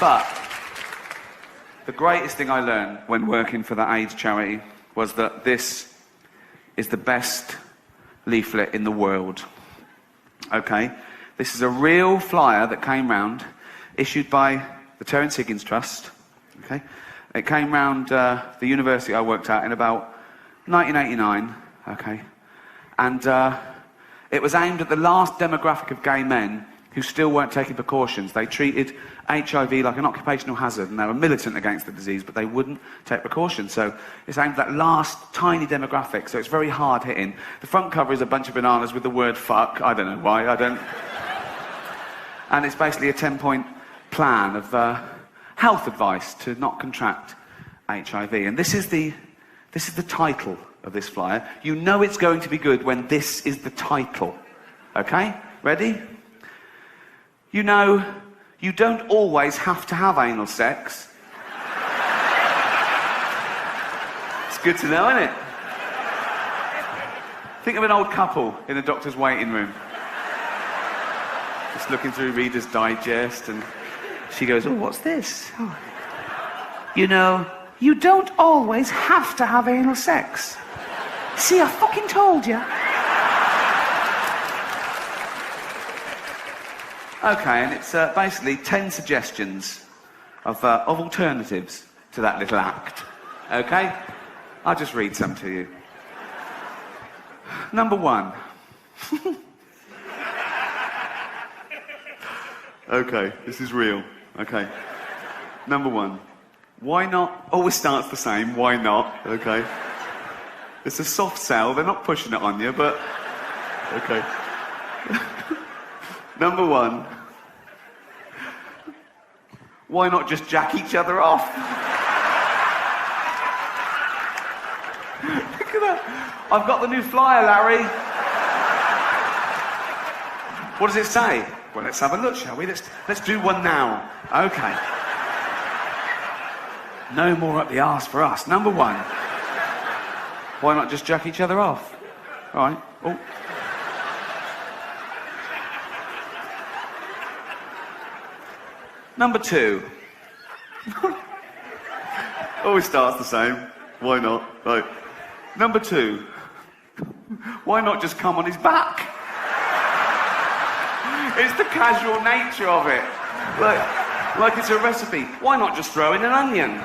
But the greatest thing I learned when working for the AIDS charity was that this is the best leaflet in the world. Okay? This is a real flyer that came round, issued by the Terence Higgins Trust. Okay? It came round the university I worked at in about 1989. Okay? And it was aimed at the last demographic of gay men who still weren't taking precautions. They treated HIV like an occupational hazard, and they were militant against the disease, but they wouldn't take precautions. So it's aimed at that last tiny demographic, so it's very hard hitting. The front cover is a bunch of bananas with the word fuck. I don't know why, And it's basically a 10-point plan of health advice to not contract HIV. And this is the title of this flyer. You know it's going to be good when this is the title. Okay? Ready? You know, you don't always have to have anal sex. It's good to know, isn't it? Think of an old couple in a doctor's waiting room. Just looking through Reader's Digest, and she goes, oh, what's this? Oh. You know, you don't always have to have anal sex. See, I fucking told you. Okay, and it's basically 10 suggestions of alternatives to that little act. Okay? I'll just read some to you. Number 1. Okay, this is real. Okay. Number 1. Why not? Always starts the same. Why not? Okay. It's a soft sell. They're not pushing it on you, but... Okay. Number 1. Why not just jack each other off? Look at that. I've got the new flyer, Larry. What does it say? Well, let's have a look, shall we? Let's do one now. Okay. No more up the arse for us. Number 1. Why not just jack each other off? All right. Oh. Number 2. Always starts the same. Why not? Right. Number 2. Why not just come on his back? It's the casual nature of it. Like it's a recipe. Why not just throw in an onion?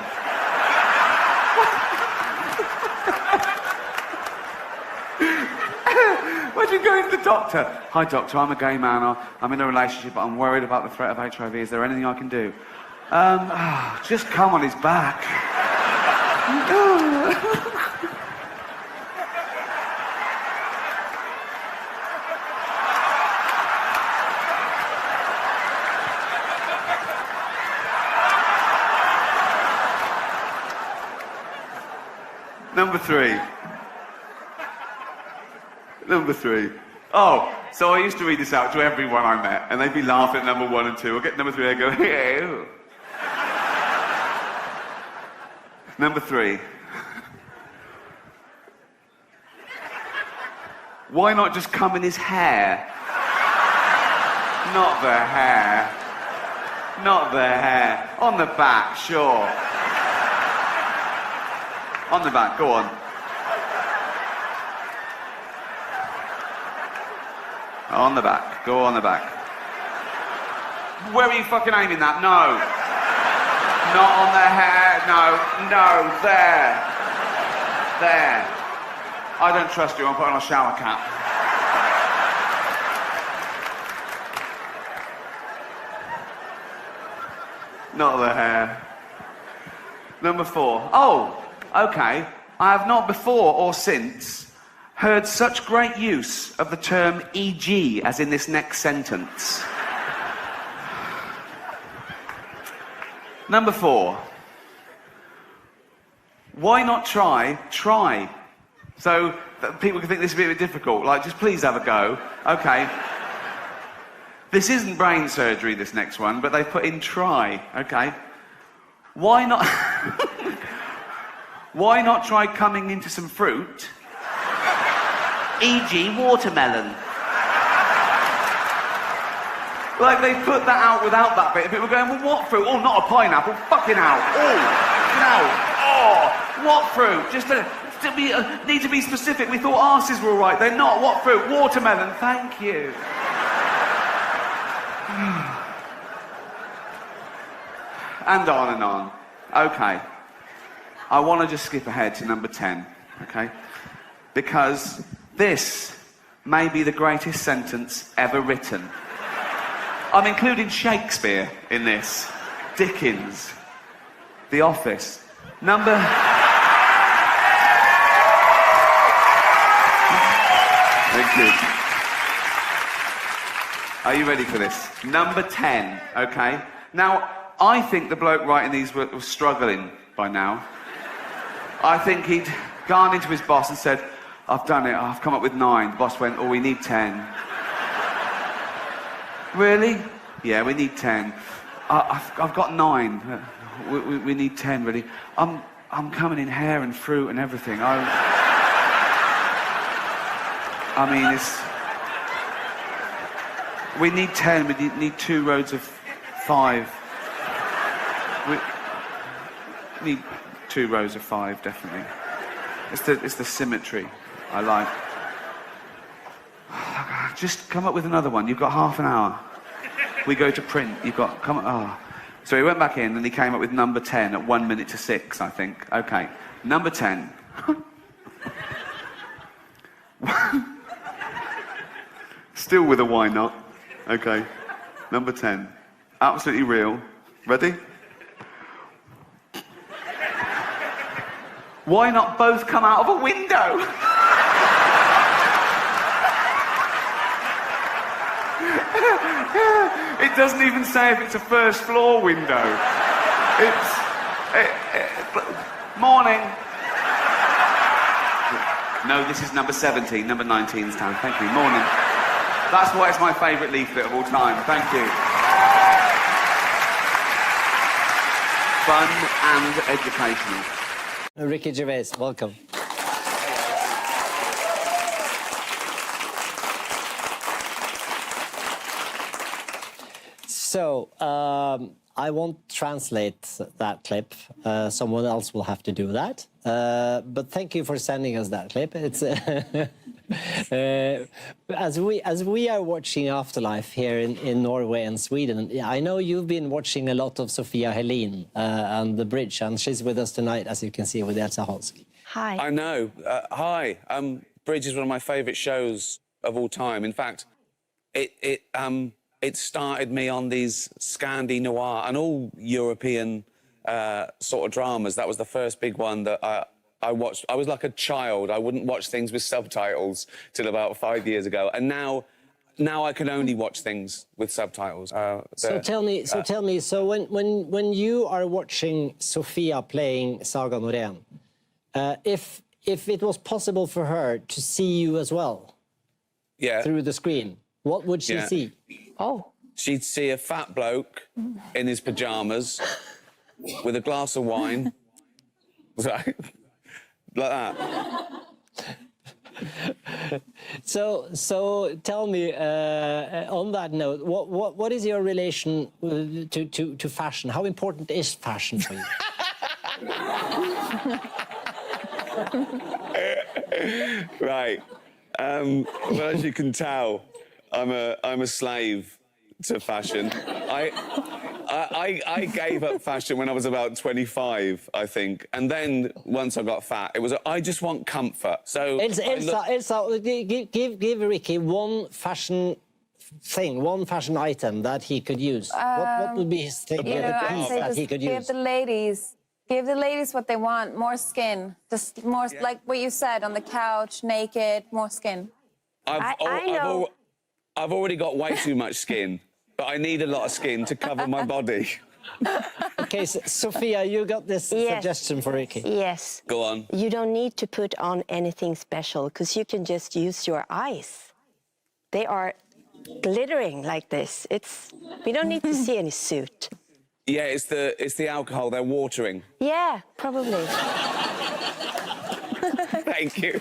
Imagine going to the doctor. Hi, doctor, I'm a gay man. I'm in a relationship, but I'm worried about the threat of HIV. Is there anything I can do? Just come on his back. Number 3. Number 3. Oh, so I used to read this out to everyone I met, and they'd be laughing at number 1 and 2. I'll get number 3, I'd go, hey. Number 3. Why not just come in his hair? Not the hair. Not the hair. On the back, sure. On the back, go on. On the back, go on the back. Where are you fucking aiming that? No. Not on the hair, no, there. There. I don't trust you, I'll put on a shower cap. Not the hair. Number 4. Oh, okay. I have not before or since heard such great use of the term e.g. as in this next sentence. Number 4. Why not try? So that people can think this is a bit difficult. Like, just please have a go. Okay. This isn't brain surgery, this next one, but they've put in try. Okay. Why not... Why not try coming into some fruit? E.g. watermelon. Like, they put that out without that bit. People were going, well, what fruit? Oh, not a pineapple. Fucking out. Oh, fucking out. Oh, what fruit? Just need to be specific. We thought arses were all right. They're not. What fruit? Watermelon. Thank you. And on and on. Okay. I want to just skip ahead to number 10, okay? Because this may be the greatest sentence ever written. I'm including Shakespeare in this. Dickens. The Office. Number... Thank you. Are you ready for this? Number 10, okay? Now, I think the bloke writing these was struggling by now. I think he'd gone into his boss and said, I've done it, I've come up with 9. The boss went, oh, we need 10. Really? Yeah, we need 10. I've got 9. We need 10, really. I'm coming in hair and fruit and everything. I mean, it's... We need 10, we need 2 rows of 5. We need 2 rows of 5, definitely. It's the symmetry I like. Just come up with another one. You've got half an hour. We go to print. You've got... So he went back in and he came up with number 10 at 1 minute to 6, I think. Okay. Number 10. Still with a why not. Okay. Number 10. Absolutely real. Ready? Why not both come out of a window? It doesn't even say if it's a first floor window. Morning. No, this is number 17. Number 19's time. Thank you. Morning. That's why it's my favourite leaflet of all time. Thank you. Fun and educational. Ricky Gervais, welcome. So, I won't translate that clip. Someone else will have to do that. But thank you for sending us that clip. It's as we are watching Afterlife here in Norway and Sweden. I know you've been watching a lot of Sofia Helin and The Bridge, and she's with us tonight, as you can see, with Elsa Holsk. Hi. I know. Hi. Bridge is one of my favourite shows of all time. In fact, it started me on these Scandi noir and all European sort of dramas. That was the first big one that I watched. I was like a child. I wouldn't watch things with subtitles till about 5 years ago, and now I can only watch things with subtitles. So tell me. So when you are watching Sofia playing Saga Norén, if it was possible for her to see you as well, through the screen, what would she see? Oh. She'd see a fat bloke in his pyjamas with a glass of wine, like that. So tell me, on that note, what is your relation to fashion? How important is fashion for you? Right. Well, as you can tell, I'm a slave to fashion. I gave up fashion when I was about 25, I think, and then once I got fat, it was I just want comfort. So Elsa, give Ricky one fashion thing, one fashion item that he could use. What would be his thing that he could use? Give the ladies what they want. More skin, just more like what you said, on the couch, naked, more skin. I've already got way too much skin, but I need a lot of skin to cover my body. Okay, so, Sophia, you got this suggestion for Ricky. Yes. Go on. You don't need to put on anything special, because you can just use your eyes. They are glittering like this. We don't need to see any suit. Yeah, it's the alcohol. They're watering. Yeah, probably. Thank you.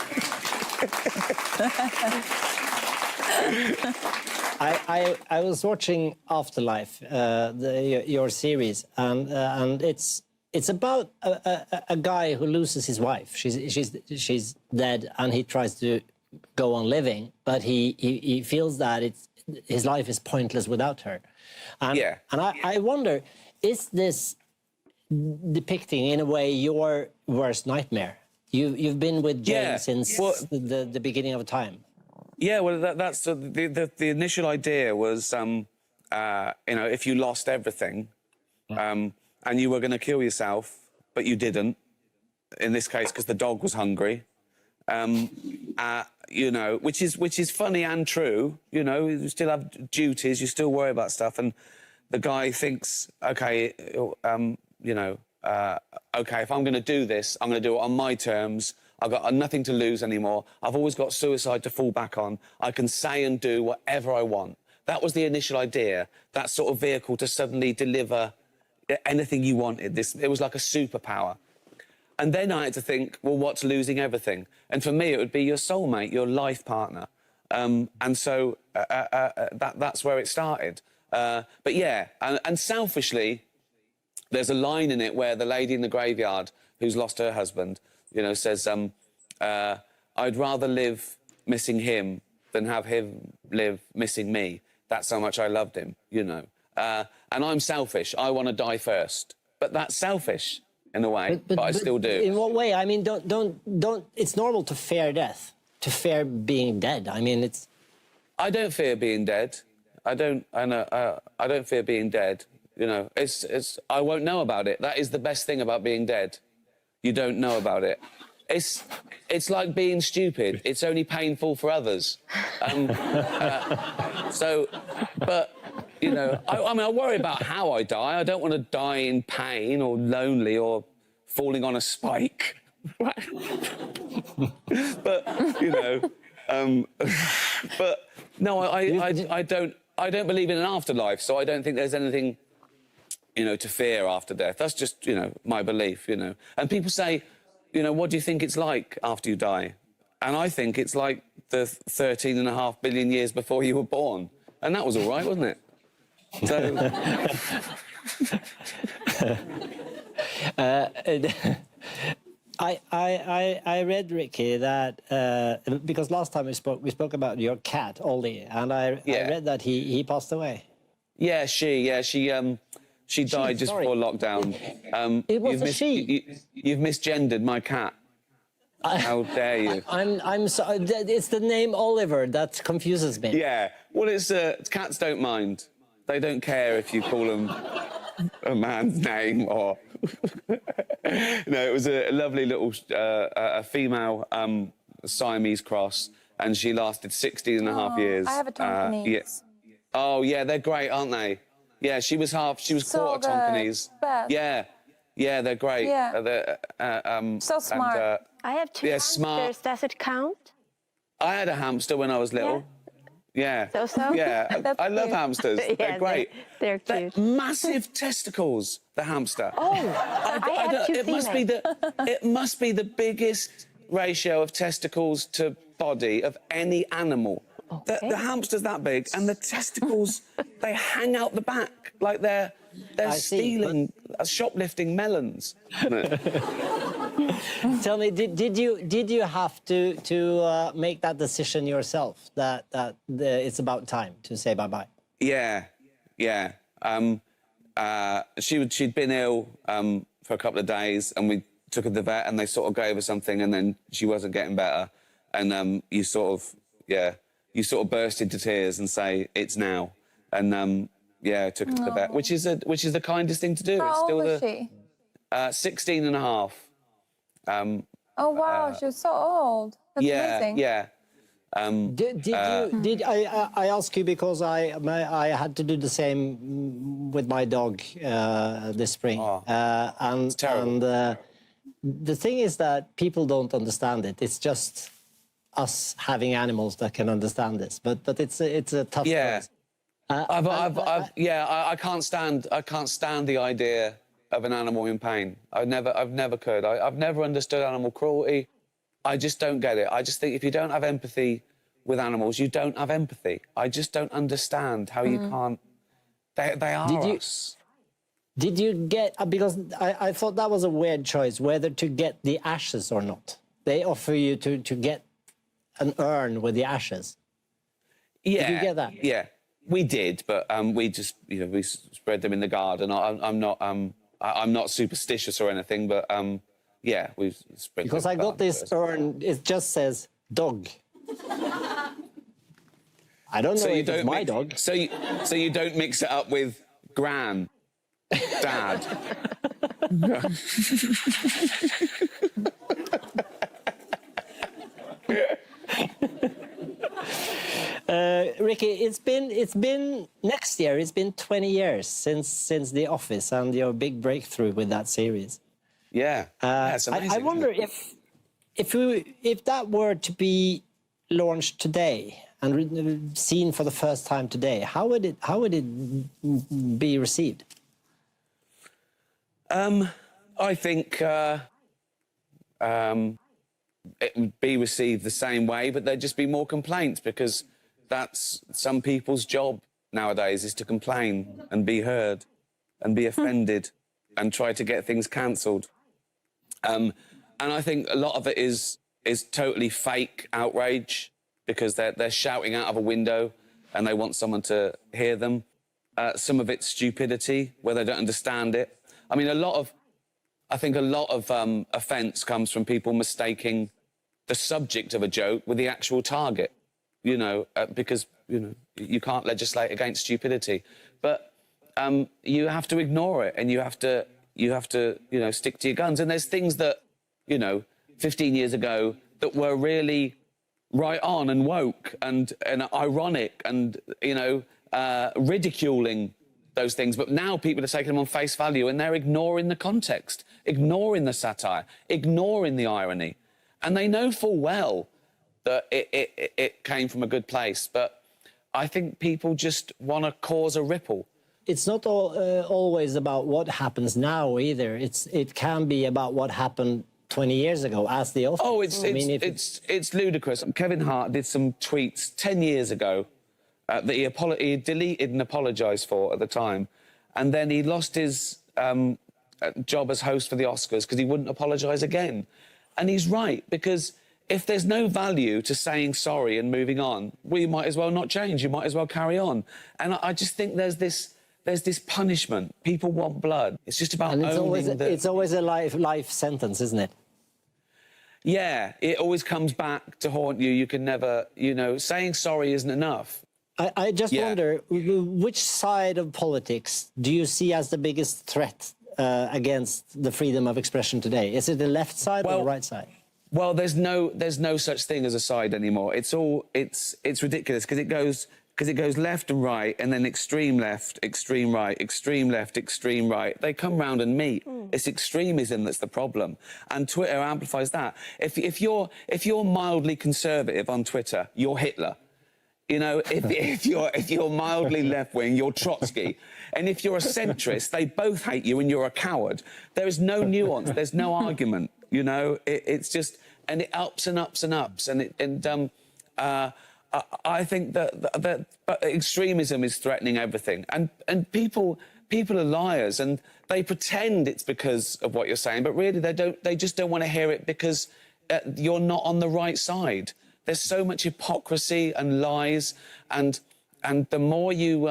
I was watching Afterlife, your series, and it's about a guy who loses his wife. She's dead, and he tries to go on living, but he feels that his life is pointless without her. And, Yeah. And I wonder, is this depicting in a way your worst nightmare? You've been with Jane Yeah. since Well, the beginning of time. Yeah, well, that's the initial idea was, you know, if you lost everything, and you were going to kill yourself, but you didn't. In this case, because the dog was hungry. You know, which is funny and true. You know, you still have duties, you still worry about stuff, and the guy thinks, okay, you know, okay, if I'm going to do this, I'm going to do it on my terms. I've got nothing to lose anymore. I've always got suicide to fall back on. I can say and do whatever I want. That was the initial idea. That sort of vehicle to suddenly deliver anything you wanted. It was like a superpower. And then I had to think, well, what's losing everything? And for me, it would be your soulmate, your life partner. And so that's where it started. But yeah, and selfishly, there's a line in it where the lady in the graveyard who's lost her husband, you know, says, I'd rather live missing him than have him live missing me. That's how much I loved him, you know. And I'm selfish. I want to die first. But that's selfish in a way, but I still do. In what way? I mean, don't. It's normal to fear death, to fear being dead. I mean, it's. I don't fear being dead. I don't fear being dead. You know, I won't know about it. That is the best thing about being dead. You don't know about it. It's like being stupid. It's only painful for others. But you know, I mean, I worry about how I die. I don't want to die in pain or lonely or falling on a spike. But you know, but no, I don't believe in an afterlife. So I don't think there's anything, you know, to fear after death. That's just, you know, my belief, you know. And people say, you know, what do you think it's like after you die? And I think it's like the 13.5 billion years before you were born. And that was all right, wasn't it? So... I read, Ricky, that because last time we spoke about your cat, Ollie, and I read that he passed away. Yeah, she died just before lockdown. It was a she. You've misgendered my cat. How dare you? I'm sorry. It's the name Oliver that confuses me. Yeah. Well, it's cats don't mind. They don't care if you call them a man's name or. No, it was a lovely little a female Siamese cross, and she lasted 16.5 years. I have a Tonkinese. Yeah. Oh yeah, they're great, aren't they? Yeah, she was quarter Tonkinese. Yeah, they're great. Yeah. So smart. And, I have two hamsters. Smart. Does it count? I had a hamster when I was little. Yeah. So? Yeah, I love hamsters. Yeah, they're great. They're cute. Massive testicles, the hamster. Oh, I have two females. It must be the biggest ratio of testicles to body of any animal. Okay. The hamster's that big, and the testicles, they hang out the back like they're stealing, shoplifting melons. Tell me, did you have to make that decision yourself that it's about time to say bye-bye? Yeah. She'd been ill for a couple of days, and we took her to the vet, and they sort of gave her something, and then she wasn't getting better, and you sort of burst into tears and say it's now, and took her to the vet, which is the kindest thing to do. How old was she? 16.5. Oh wow, she was so old. That's amazing. Yeah. Did I ask you because I had to do the same with my dog this spring, and it's terrible. And the thing is that people don't understand it. It's just us having animals that can understand this, but it's a tough. Yeah. Process. I can't stand the idea of an animal in pain. I've never could. I've never understood animal cruelty. I just don't get it. I just think if you don't have empathy with animals, you don't have empathy. I just don't understand how you can't... They are Did you- us. Did you get, because I thought that was a weird choice, whether to get the ashes or not. They offer you to get an urn with the ashes. Yeah. Did you get that? Yeah, we did, but we just, we spread them in the garden. I'm not superstitious or anything, but yeah, we spread Because them I in the got garden this first. urn, it just says dog. I don't know if it's my dog. So you don't mix it up with gran, dad. Ricky, it's been next year. It's been 20 years since The Office and your big breakthrough with that series. Yeah, that's amazing. I isn't wonder it? if that were to be launched today and seen for the first time today, how would it be received? I think it would be received the same way, but there'd just be more complaints because that's some people's job nowadays is to complain and be heard and be offended and try to get things cancelled. And I think a lot of it is totally fake outrage because they're shouting out of a window and they want someone to hear them. Some of it's stupidity where they don't understand it. I mean, I think a lot of offence comes from people mistaking the subject of a joke with the actual target, because, you can't legislate against stupidity. But you have to ignore it and you have to, stick to your guns. And there's things that, 15 years ago that were really right on and woke and ironic and, ridiculing those things. But now people are taking them on face value and they're ignoring the context, ignoring the satire, ignoring the irony. And they know full well that it came from a good place. But I think people just want to cause a ripple. It's not always about what happens now either. It can be about what happened 20 years ago as The Office. Oh, it's ludicrous. Kevin Hart did some tweets 10 years ago that he deleted and apologised for at the time. And then he lost his job as host for the Oscars because he wouldn't apologise again. And he's right, because if there's no value to saying sorry and moving on, we might as well not change. You might as well carry on. And I just think there's this punishment. People want blood. It's just about owning it's always a life sentence, isn't it? Yeah, it always comes back to haunt you. You can never, saying sorry isn't enough. I just wonder, which side of politics do you see as the biggest threat against the freedom of expression today? Is it the left side or the right side? Well, there's no such thing as a side anymore. It's ridiculous because it goes left and right and then extreme left, extreme right, extreme left, extreme right. They come round and meet. It's extremism that's the problem, and Twitter amplifies that. If you're mildly conservative on Twitter, you're Hitler. If you're mildly left-wing, you're Trotsky. And if you're a centrist, they both hate you and you're a coward. There is no nuance. There's no argument. It's just, and it ups and ups and ups. I think that extremism is threatening everything. And people are liars and they pretend it's because of what you're saying, but really they just don't want to hear it because you're not on the right side. There's so much hypocrisy and lies, and the more you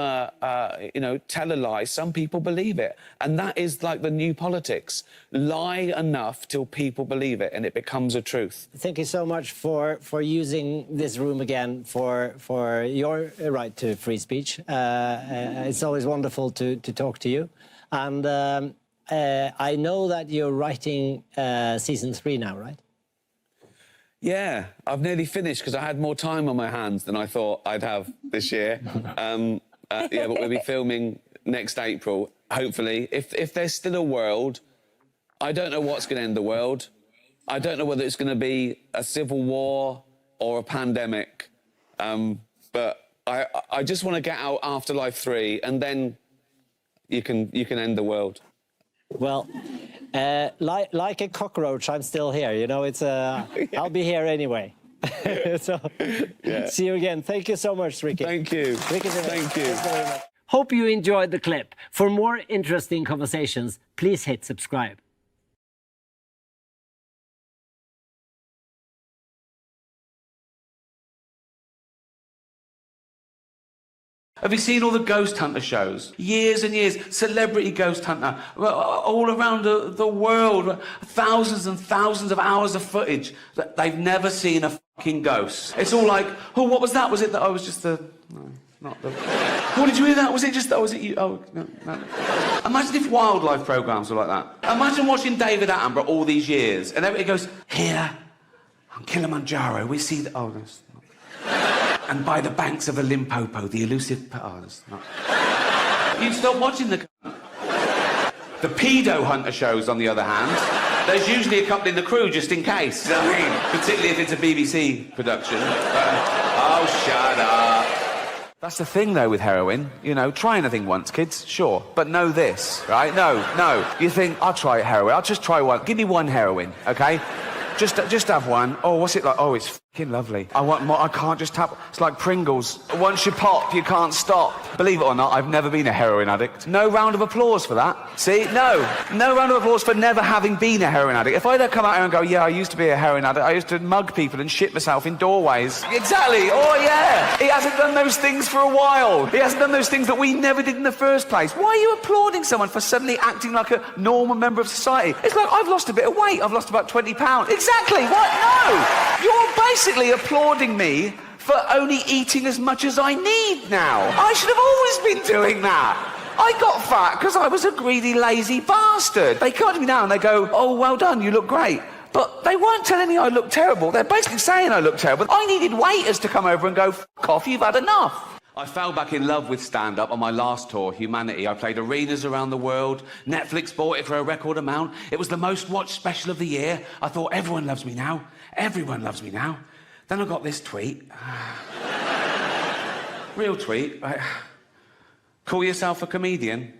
tell a lie, some people believe it, and that is like the new politics. Lie enough till people believe it, and it becomes a truth. Thank you so much for using this room again for your right to free speech. It's always wonderful to talk to you, and I know that you're writing season 3 now, right? Yeah, I've nearly finished because I had more time on my hands than I thought I'd have this year. But we'll be filming next April, hopefully. If there's still a world, I don't know what's going to end the world. I don't know whether it's going to be a civil war or a pandemic. But I just want to get out Afterlife 3 and then you can end the world. Well, like a cockroach, I'm still here. It's I'll be here anyway. So, see you again. Thank you so much, Ricky. Thank you. Ricky, Thank you. very much. Hope you enjoyed the clip. For more interesting conversations, please hit subscribe. Have you seen all the ghost hunter shows? Years and years, celebrity ghost hunter, all around the world, thousands and thousands of hours of footage. They've never seen a fucking ghost. It's all like, oh, what was that? Was it that I was just the... No, not the... Oh, did you hear that? Was it just that? Was it you? Oh, no, no. Imagine if wildlife programmes were like that. Imagine watching David Attenborough all these years, and everybody goes, here, on Kilimanjaro, we see the... Oh, no, it's not. And by the banks of the Limpopo, the elusive... Oh, that's not... You'd stop watching the... The pedo hunter shows, on the other hand, there's usually a couple in the crew just in case. You know what I mean? Particularly if it's a BBC production. Oh, shut up. That's the thing, though, with heroin. You know, try anything once, kids, sure. But know this, right? No. You think, I'll try heroin. I'll just try one. Give me one heroin, OK? Just have one. Oh, what's it like? Oh, it's fucking lovely. I want more. I can't just tap. It's like Pringles. Once you pop, you can't stop. Believe it or not, I've never been a heroin addict. No round of applause for that. See? No round of applause for never having been a heroin addict. If I'd come out here and go, yeah, I used to be a heroin addict. I used to mug people and shit myself in doorways. Exactly. Oh, yeah. He hasn't done those things for a while. He hasn't done those things that we never did in the first place. Why are you applauding someone for suddenly acting like a normal member of society? It's like, I've lost a bit of weight. I've lost about 20 pounds. Exactly. What? No. You're basically applauding me for only eating as much as I need now. I should have always been doing that. I got fat because I was a greedy, lazy bastard. They come to me now and they go, oh, well done, you look great. But they weren't telling me I looked terrible. They're basically saying I look terrible. I needed waiters to come over and go, fuck off, you've had enough. I fell back in love with stand-up on my last tour, Humanity. I played arenas around the world. Netflix bought it for a record amount. It was the most watched special of the year. I thought, everyone loves me now. Everyone loves me now. Then I got this tweet. Real tweet. Right. Call yourself a comedian?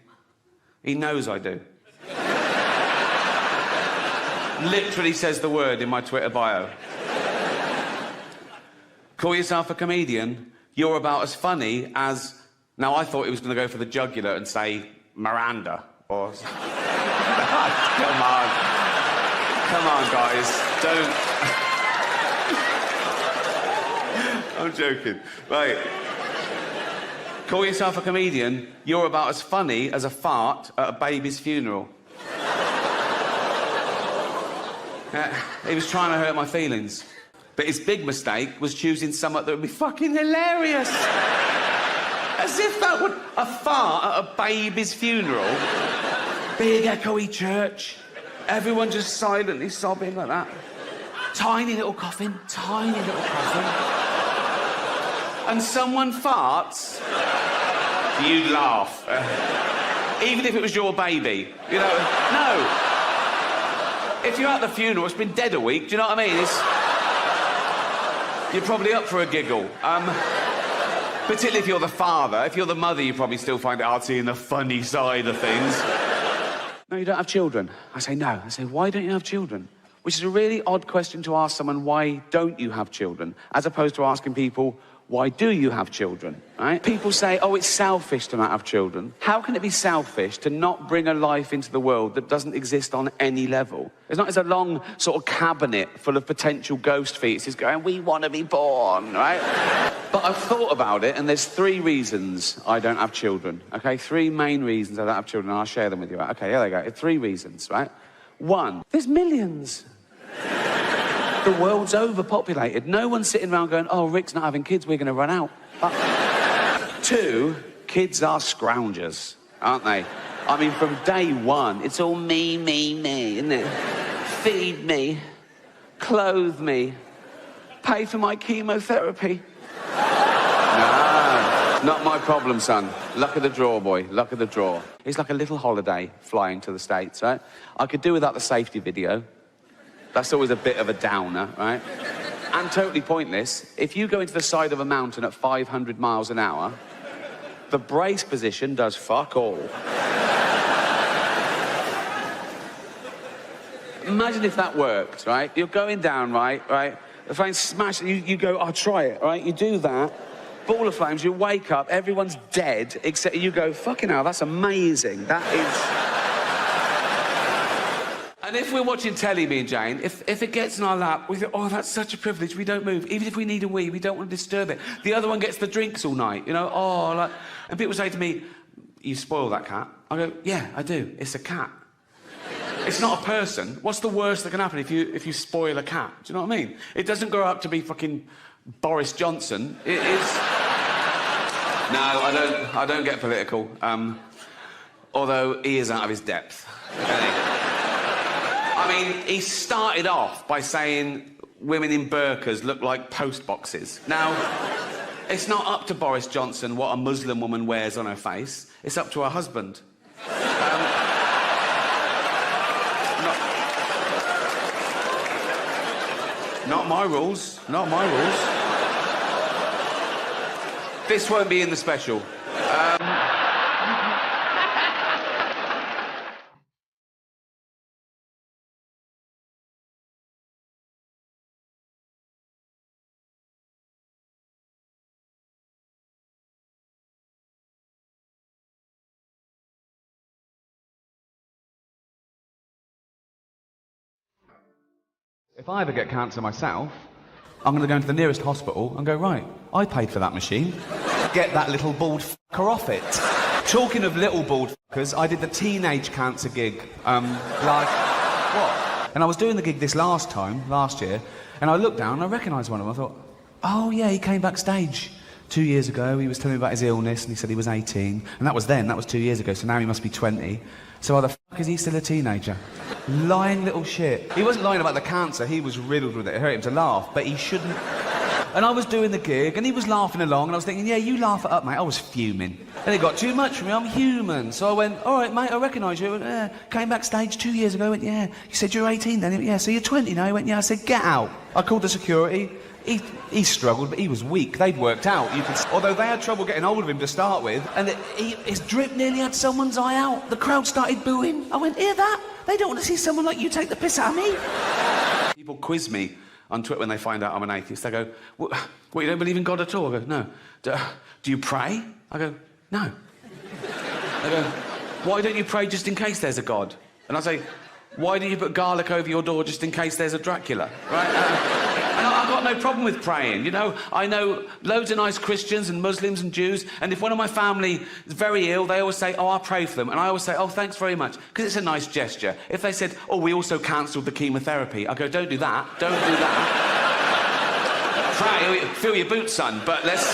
He knows I do. Literally says the word in my Twitter bio. Call yourself a comedian? You're about as funny as... Now, I thought he was going to go for the jugular and say Miranda, or... Come on. Come on, guys. Don't... I'm joking. Right. Call yourself a comedian, you're about as funny as a fart at a baby's funeral. He was trying to hurt my feelings. But his big mistake was choosing something that would be fucking hilarious. As if that would... A fart at a baby's funeral. Big echoey church. Everyone just silently sobbing like that. Tiny little coffin. Tiny little coffin. And someone farts, you'd laugh. Even if it was your baby. You know, no. If you're at the funeral, it's been dead a week, do you know what I mean? You're probably up for a giggle. Particularly if you're the father. If you're the mother, you probably still find it hard seeing the funny side of things. No, you don't have children. I say, no. I say, why don't you have children? Which is a really odd question to ask someone, why don't you have children? As opposed to asking people, why do you have children, right? People say, oh, it's selfish to not have children. How can it be selfish to not bring a life into the world that doesn't exist on any level? There's a long sort of cabinet full of potential ghost fetuses going, we want to be born, right? But I've thought about it, and there's 3 reasons I don't have children, OK? 3 main reasons I don't have children, and I'll share them with you. OK, here they go. 3 reasons, right? 1, there's millions. The world's overpopulated. No one's sitting around going, oh, Rick's not having kids, we're going to run out. 2, kids are scroungers, aren't they? I mean, from day one, it's all me, isn't it? Feed me, clothe me, pay for my chemotherapy. No, not my problem, son. Luck of the draw, boy, luck of the draw. It's like a little holiday flying to the States, right? I could do without the safety video. That's always a bit of a downer, right? And totally pointless. If you go into the side of a mountain at 500 miles an hour, the brace position does fuck all. Imagine if that worked, right? You're going down, right? the flames smash, you go, I'll try it, right? You do that, ball of flames, you wake up, everyone's dead, except you go, fucking hell, that's amazing. That is... And if we're watching telly, me and Jane, if it gets in our lap, we think, oh, that's such a privilege, we don't move. Even if we need a wee, we don't want to disturb it. The other one gets the drinks all night, you know, oh, like... And people say to me, you spoil that cat. I go, yeah, I do. It's a cat. It's not a person. What's the worst that can happen if you spoil a cat? Do you know what I mean? It doesn't grow up to be fucking Boris Johnson. It is... No, I don't get political. Although he is out of his depth. I mean, he started off by saying women in burqas look like post boxes. Now, it's not up to Boris Johnson what a Muslim woman wears on her face. It's up to her husband. Not my rules. Not my rules. This won't be in the special. If I ever get cancer myself, I'm going to go into the nearest hospital and go, right, I paid for that machine. Get that little bald fucker off it. Talking of little bald fuckers, I did the teenage cancer gig, what? And I was doing the gig this last year, and I looked down and I recognised one of them. I thought, oh yeah, he came backstage 2 years ago. He was telling me about his illness and he said he was 18. And that was 2 years ago, so now he must be 20. So why the fuck is he still a teenager? Lying little shit. He wasn't lying about the cancer, he was riddled with it. It hurt him to laugh, but he shouldn't. And I was doing the gig, and he was laughing along, and I was thinking, yeah, you laugh it up, mate. I was fuming. And it got too much for me, I'm human. So I went, all right, mate, I recognise you. I went, yeah. Came backstage 2 years ago, I went, yeah. You said you're 18 then? He went, yeah, so you're 20 now? He went, yeah. I said, get out. I called the security. He struggled, but he was weak. They'd worked out. You could, although they had trouble getting hold of him to start with, and his drip nearly had someone's eye out. The crowd started booing. I went, hear that? They don't want to see someone like you take the piss out of me. People quiz me on Twitter when they find out I'm an atheist. They go, what, you don't believe in God at all? I go, no. Do you pray? I go, no. They go, why don't you pray just in case there's a God? And I say, why do you put garlic over your door just in case there's a Dracula? Right? And I've got no problem with praying, you know. I know loads of nice Christians and Muslims and Jews, and if one of my family is very ill, they always say, oh, I'll pray for them. And I always say, oh, thanks very much, because it's a nice gesture. If they said, oh, we also cancelled the chemotherapy, I go, don't do that, don't do that. Pray, fill your boots, son, but let's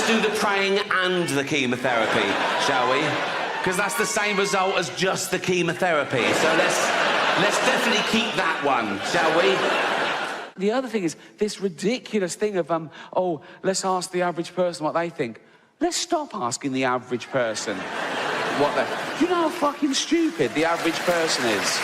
do the praying and the chemotherapy, shall we? Because that's the same result as just the chemotherapy. So let's definitely keep that one, shall we? The other thing is this ridiculous thing of, oh, let's ask the average person what they think. Let's stop asking the average person what they... Do you know how fucking stupid the average person is?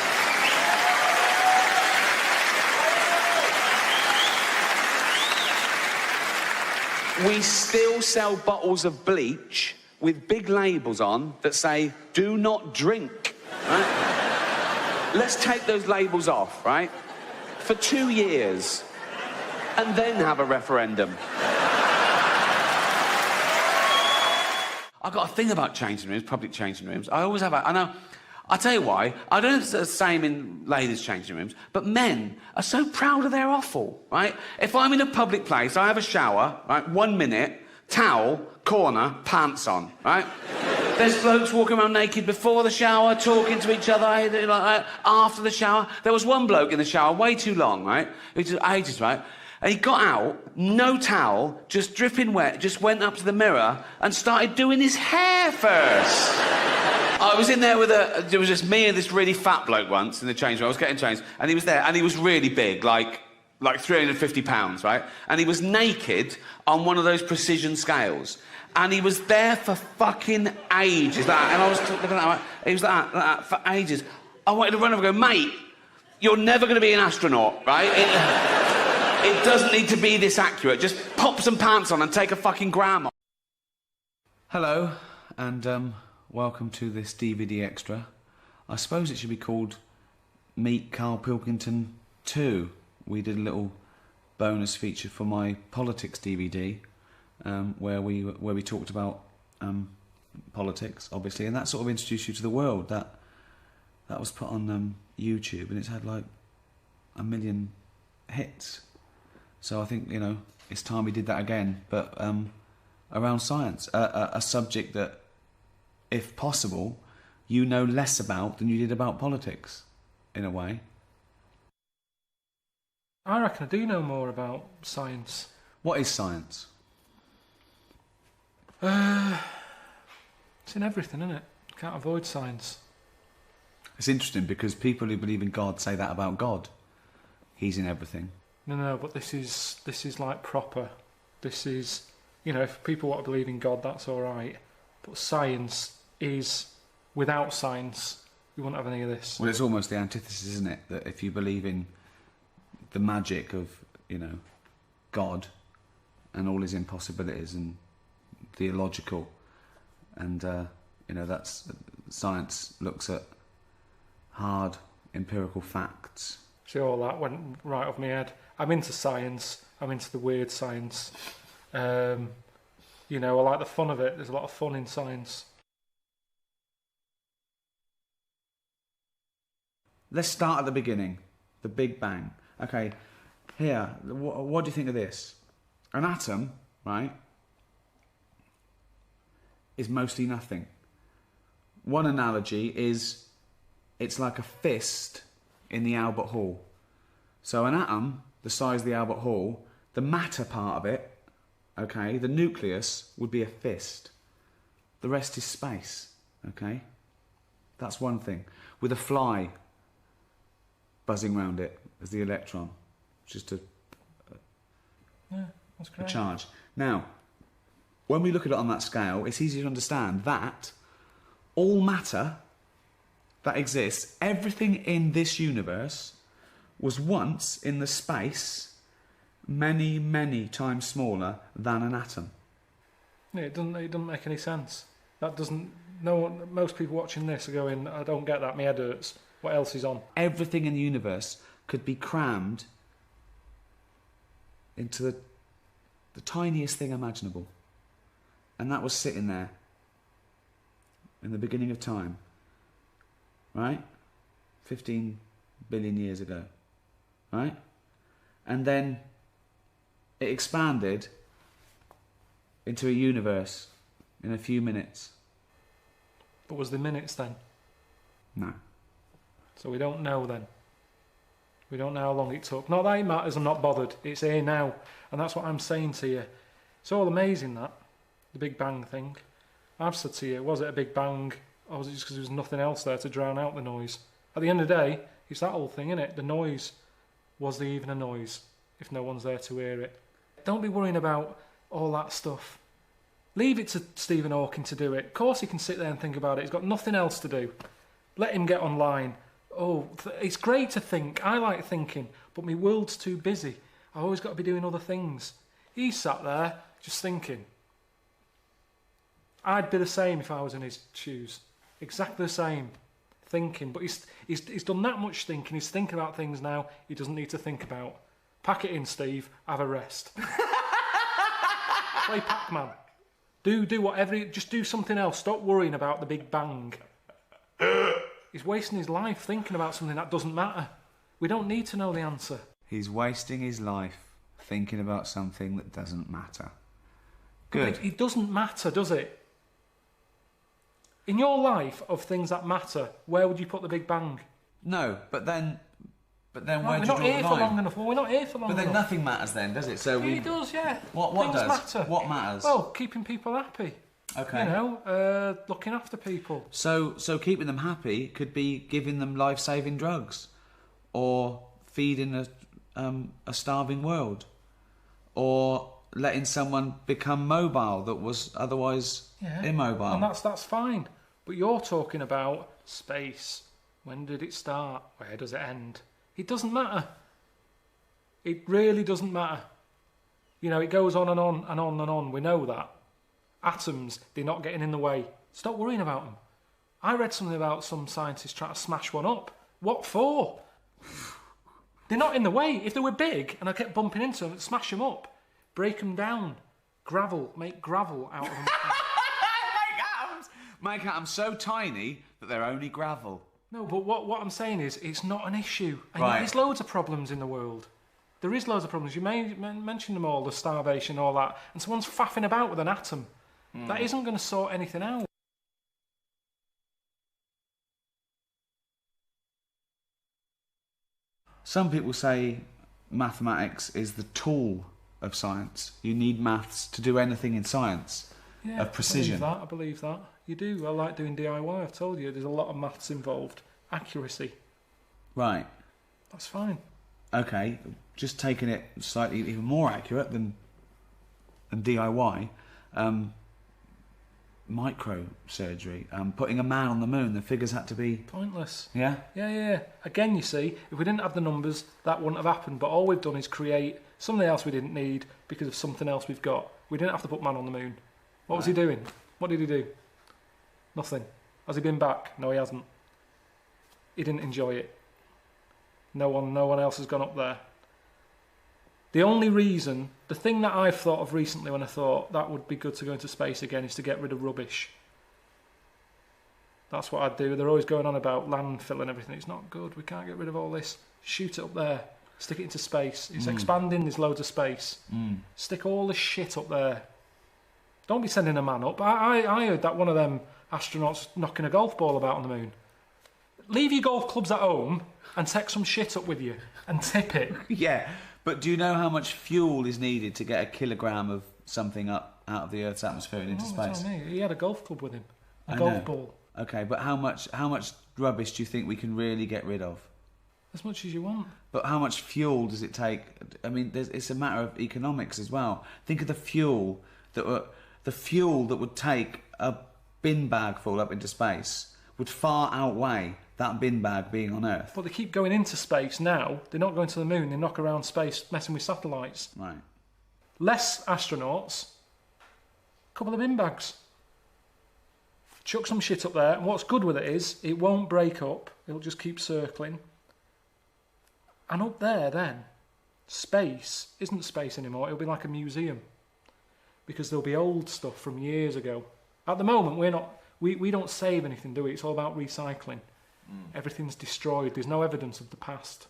We still sell bottles of bleach with big labels on that say, do not drink, right? Let's take those labels off, right? For 2 years, and then have a referendum. I've got a thing about changing rooms, public changing rooms. I always have I know, I'll tell you why. I don't know if it's the same in ladies' changing rooms, but men are so proud of their offal, right? If I'm in a public place, I have a shower, right, 1 minute, towel, corner, pants on, right? There's blokes walking around naked before the shower, talking to each other, like, after the shower. There was one bloke in the shower, way too long, right? It was ages, right? And he got out, no towel, just dripping wet, just went up to the mirror and started doing his hair first. I was in there with there was just me and this really fat bloke once in the change room. I was getting changed, and he was there, and he was really big, like 350 pounds, right? And he was naked on one of those precision scales. And he was there for fucking ages, and I was looking at that, he was like that for ages. I wanted to run over and go, mate, you're never going to be an astronaut, right? It doesn't need to be this accurate. Just pop some pants on and take a fucking gram off. Hello, and welcome to this DVD extra. I suppose it should be called Meet Karl Pilkington II, we did a little bonus feature for my politics DVD, where we talked about politics, obviously, and that sort of introduced you to the world. That was put on YouTube, and it's had like 1 million hits. So I think, you know, it's time we did that again, but around science, a subject that, if possible, you know less about than you did about politics, in a way. I reckon I do know more about science. What is science? It's in everything, isn't it? Can't avoid science. It's interesting because people who believe in God say that about God. He's in everything. No, but this is like proper. This is, you know, if people want to believe in God, that's all right. But science is, without science, we wouldn't have any of this. Well, it's almost the antithesis, isn't it? That if you believe in the magic of, you know, God and all his impossibilities and the illogical, and you know, that's science looks at hard empirical facts. See, all that went right off my head. I'm into science. I'm into the weird science. You know, I like the fun of it. There's a lot of fun in science. Let's start at the beginning, the Big Bang. Okay, here, what do you think of this? An atom, right, is mostly nothing. One analogy is it's like a fist in the Albert Hall. So an atom, the size of the Albert Hall, the matter part of it, okay, the nucleus would be a fist. The rest is space, okay? That's one thing. With a fly buzzing around it as the electron, just Yeah, that's great. a charge. Now, when we look at it on that scale, it's easy to understand that all matter that exists, everything in this universe, was once in the space many, many times smaller than an atom. Yeah, it doesn't make any sense. That doesn't. No one, most people watching this are going, I don't get that. My head hurts. What else is on? Everything in the universe could be crammed into the tiniest thing imaginable. And that was sitting there in the beginning of time, right? 15 billion years ago, right? And then it expanded into a universe in a few minutes. But was there minutes then? No. So we don't know then. We don't know how long it took. Not that it matters, I'm not bothered. It's here now. And that's what I'm saying to you. It's all amazing, that. The Big Bang thing. I've said to you, was it a Big Bang, or was it just because there was nothing else there to drown out the noise? At the end of the day, it's that whole thing, innit? The noise. Was there even a noise if no one's there to hear it? Don't be worrying about all that stuff. Leave it to Stephen Hawking to do it. Of course he can sit there and think about it. He's got nothing else to do. Let him get online. Oh, it's great to think. I like thinking, but my world's too busy. I've always got to be doing other things. He sat there just thinking. I'd be the same if I was in his shoes. Exactly the same. Thinking. But he's done that much thinking. He's thinking about things now he doesn't need to think about. Pack it in, Steve. Have a rest. Play Pac-Man. Do whatever. Just do something else. Stop worrying about the Big Bang. He's wasting his life thinking about something that doesn't matter. We don't need to know the answer. He's wasting his life thinking about something that doesn't matter. Good. It doesn't matter, does it? In your life of things that matter, where would you put the Big Bang? No, but then where do you We're draw not the here for line? long enough. Well, we're not here for long But then enough. nothing matters then, does it? So It does, yeah. What Things does? matter. What matters? Well, keeping people happy. Okay. You know, looking after people. So keeping them happy could be giving them life-saving drugs, or feeding a starving world, or letting someone become mobile that was otherwise immobile. And that's fine. But you're talking about space. When did it start? Where does it end? It doesn't matter. It really doesn't matter. You know, it goes on and on and on and on. We know that. Atoms, they're not getting in the way. Stop worrying about them. I read something about some scientists trying to smash one up. What for? They're not in the way. If they were big and I kept bumping into them, I'd smash them up, break them down, make gravel out of them. Make atoms so tiny that they're only gravel. No, but what I'm saying is it's not an issue. And Right. there's loads of problems in the world. There is loads of problems. You mentioned them all, the starvation, all that, and someone's faffing about with an atom. That isn't going to sort anything out. Some people say mathematics is the tool of science. You need maths to do anything in science of precision. I believe that. You do. I like doing DIY. I've told you, there's a lot of maths involved. Accuracy. Right. That's fine. Okay, just taking it slightly even more accurate than DIY. Microsurgery. Putting a man on the moon. The figures had to be... Pointless. Yeah? Yeah. Again, you see, if we didn't have the numbers, that wouldn't have happened. But all we've done is create something else we didn't need because of something else we've got. We didn't have to put man on the moon. What was he doing? What did he do? Nothing. Has he been back? No, he hasn't. He didn't enjoy it. No one else has gone up there. The only reason, the thing that I've thought of recently when I thought that would be good to go into space again is to get rid of rubbish. That's what I'd do. They're always going on about landfill and everything. It's not good. We can't get rid of all this. Shoot it up there. Stick it into space. It's expanding. There's loads of space. Stick all the shit up there. Don't be sending a man up. I heard that one of them astronauts knocking a golf ball about on the moon. Leave your golf clubs at home and take some shit up with you and tip it. Yeah, but do you know how much fuel is needed to get a kilogram of something up out of the Earth's atmosphere and into space? Tell me. He had a golf club with him. A golf golf ball. Okay, but how much rubbish do you think we can really get rid of? As much as you want. But how much fuel does it take? I mean, it's a matter of economics as well. Think of the fuel that would take a bin bag full up into space would far outweigh that bin bag being on Earth. But they keep going into space now. They're not going to the moon. They knock around space, messing with satellites. Right. Less astronauts. A couple of bin bags. Chuck some shit up there. And what's good with it is it won't break up. It'll just keep circling. And up there then, space isn't space anymore. It'll be like a museum. Because there'll be old stuff from years ago. At the moment, we don't save anything, do we? It's all about recycling. Everything's destroyed. There's no evidence of the past.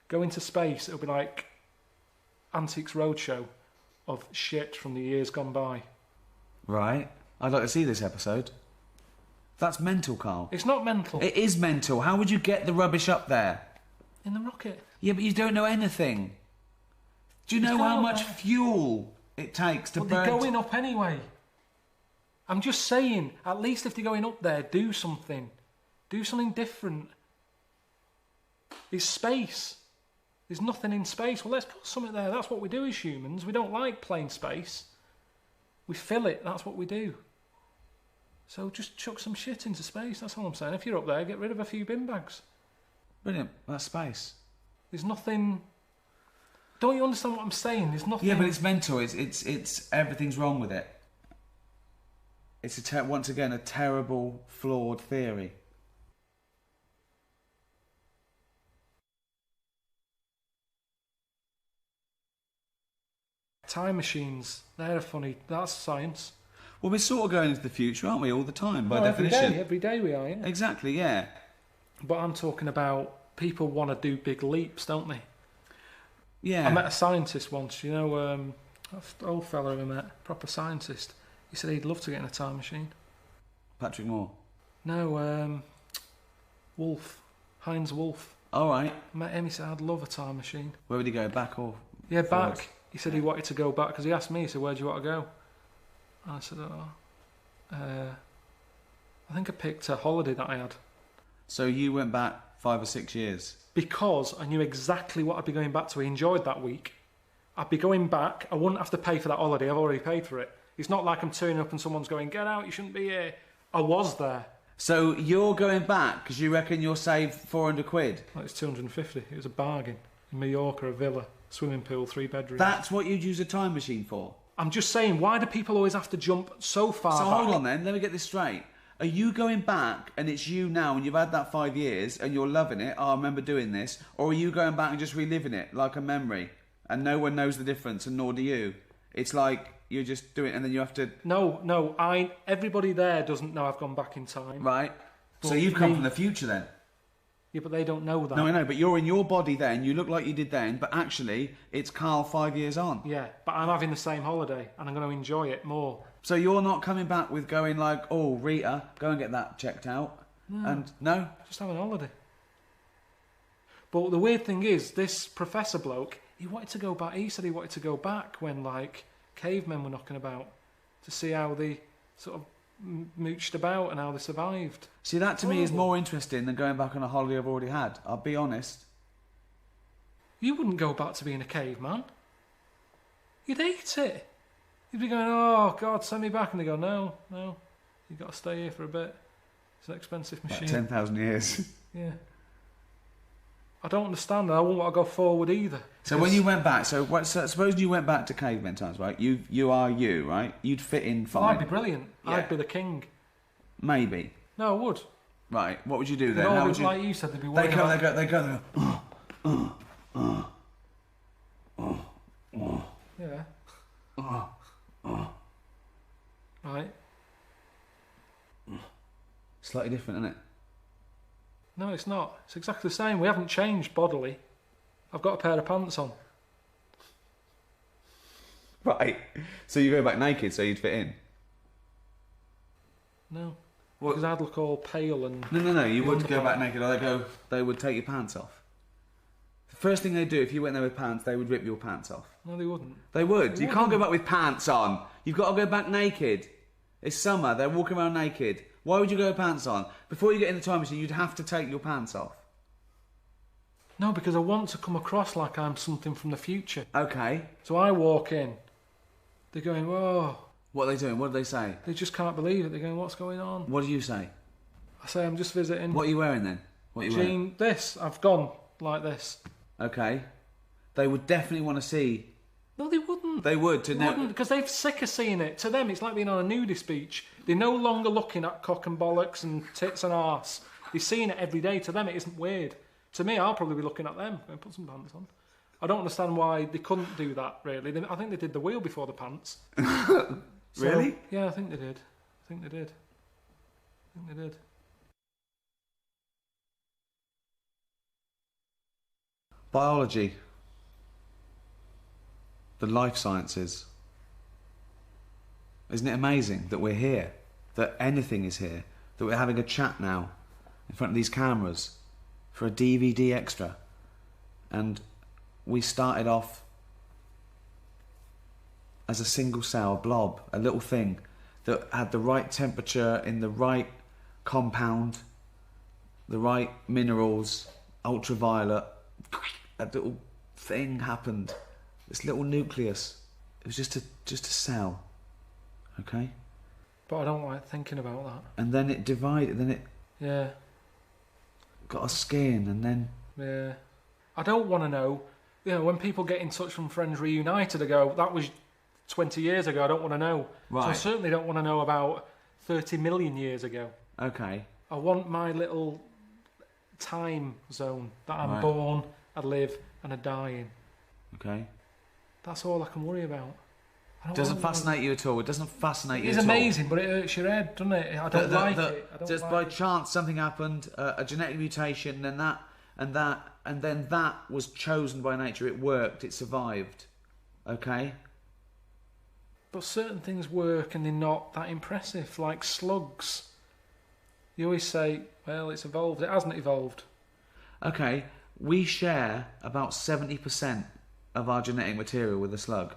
Go into space, it'll be like Antiques Roadshow of shit from the years gone by. Right. I'd like to see this episode. That's mental, Karl. It's not mental. It is mental. How would you get the rubbish up there? In the rocket. Yeah, but you don't know anything. Do you know how much fuel it takes to burn? But they're going up anyway. I'm just saying, at least if they're going up there, do something. Do something different. It's space. There's nothing in space. Well, let's put something there. That's what we do as humans. We don't like plain space. We fill it. That's what we do. So just chuck some shit into space. That's all I'm saying. If you're up there, get rid of a few bin bags. Brilliant. That's space. There's nothing... Don't you understand what I'm saying? There's nothing... Yeah, but it's mental. It's everything's wrong with it. It's once again a terrible, flawed theory. Time machines, they're funny. That's science. Well, we're sort of going into the future, aren't we, all the time, by every definition? day. Every day we are, yeah. Exactly, yeah. But I'm talking about people want to do big leaps, don't they? Yeah. I met a scientist once, you know, old fella I met, proper scientist. He said he'd love to get in a time machine. Patrick Moore? No, Wolf. Heinz Wolf. All right. I met him, he said, I'd love a time machine. Where would he go, back or Yeah, forwards? back. He said he wanted to go back, because he asked me, he said, where do you want to go? And I said, I think I picked a holiday that I had. So you went back 5 or 6 years? Because I knew exactly what I'd be going back to. I enjoyed that week. I'd be going back. I wouldn't have to pay for that holiday. I've already paid for it. It's not like I'm turning up and someone's going, get out, you shouldn't be here. I was there. So you're going back because you reckon you'll save 400 quid? Well, it's 250. It was a bargain. In Mallorca, a villa, swimming pool, 3 bedrooms. That's what you'd use a time machine for? I'm just saying, why do people always have to jump so far So back? hold on then, let me get this straight. Are you going back and it's you now and you've had that 5 years and you're loving it? Oh, I remember doing this. Or are you going back and just reliving it like a memory and no one knows the difference and nor do you? It's like you're just doing it and then you have to... No, everybody there doesn't know I've gone back in time. Right. So But you've come me- from the future then? Yeah, but they don't know that. No, I know, but you're in your body then, you look like you did then, but actually it's Karl 5 years on. Yeah, but I'm having the same holiday and I'm going to enjoy it more. So you're not coming back with going like, oh, Rita, go and get that checked out. And no? Just having a holiday. But the weird thing is, this professor bloke, he wanted to go back. He said he wanted to go back when, like, cavemen were knocking about to see how they sort of mooched about and how they survived. See, that to me is more interesting than going back on a holiday I've already had. I'll be honest. You wouldn't go back to being a caveman. You'd hate it. You'd be going, oh, God, send me back. And they go, no, you've got to stay here for a bit. It's an expensive Like machine. 10,000 years. Yeah. I don't understand. I wouldn't want to go forward either. So when you went back, so suppose you went back to cavemen times, right? You are you, right? You'd fit in Well, fine. I'd be brilliant. Yeah. I'd be the king. Maybe. No, I would. Right. What would you do then? They'd all How be, would you... like you said, they'd be They worried go, about... they go. Yeah. Right. Slightly different, isn't it? No, it's not. It's exactly the same. We haven't changed bodily. I've got a pair of pants on. Right. So you go back naked so you'd fit in? No. Because I'd look all pale and... No. You The wouldn't go back underpants. naked. Or they would take your pants off. The first thing they'd do if you went there with pants, they would rip your pants off. No, they wouldn't. They would. They You can't go wouldn't. back with pants on. You've got to go back naked. It's summer. They're walking around naked. Why would you go with pants on? Before you get in the time machine, you'd have to take your pants off. No, because I want to come across like I'm something from the future. Okay. So I walk in. They're going, whoa. What are they doing? What do they say? They just can't believe it. They're going, what's going on? What do you say? I say, I'm just visiting. What are you wearing then? What are you wearing? Jean, this. I've gone like this. Okay. They would definitely want to see. No, they wouldn't. They would to They know. wouldn't, because they're sick of seeing it. To them, it's like being on a nudist beach. They're no longer looking at cock and bollocks and tits and arse. They're seeing it every day. To them, it isn't weird. To me, I'll probably be looking at them. Going, put some pants on. I don't understand why they couldn't do that, really. I think they did the wheel before the pants. Really? Yeah, I think they did. I think they did. Biology. The life sciences. Isn't it amazing that we're here? That anything is here? That we're having a chat now in front of these cameras for a DVD extra. And we started off as a single cell blob, a little thing that had the right temperature in the right compound, the right minerals, ultraviolet. A little thing happened. This little nucleus. It was just a cell. Okay? But I don't like thinking about that. And then it divided, then it Yeah, got a skin, and then... yeah. I don't want to know. You know, when people get in touch from Friends Reunited, I go, that was 20 years ago, I don't want to know. So I Right. certainly don't want to know about 30 million years ago. Okay. I want my little time zone that I'm Right. born, I live, and I die in. Okay. That's all I can worry about. I don't Doesn't wanna know. fascinate you at all. It doesn't fascinate you It's at all. amazing, but it hurts your head, doesn't it? I don't like it. I don't just like by it. chance something happened, a genetic mutation, and then that was chosen by nature. It worked. It survived. Okay. But certain things work and they're not that impressive, like slugs. You always say, well, it's evolved. It hasn't evolved. Okay. We share about 70% of our genetic material with a slug.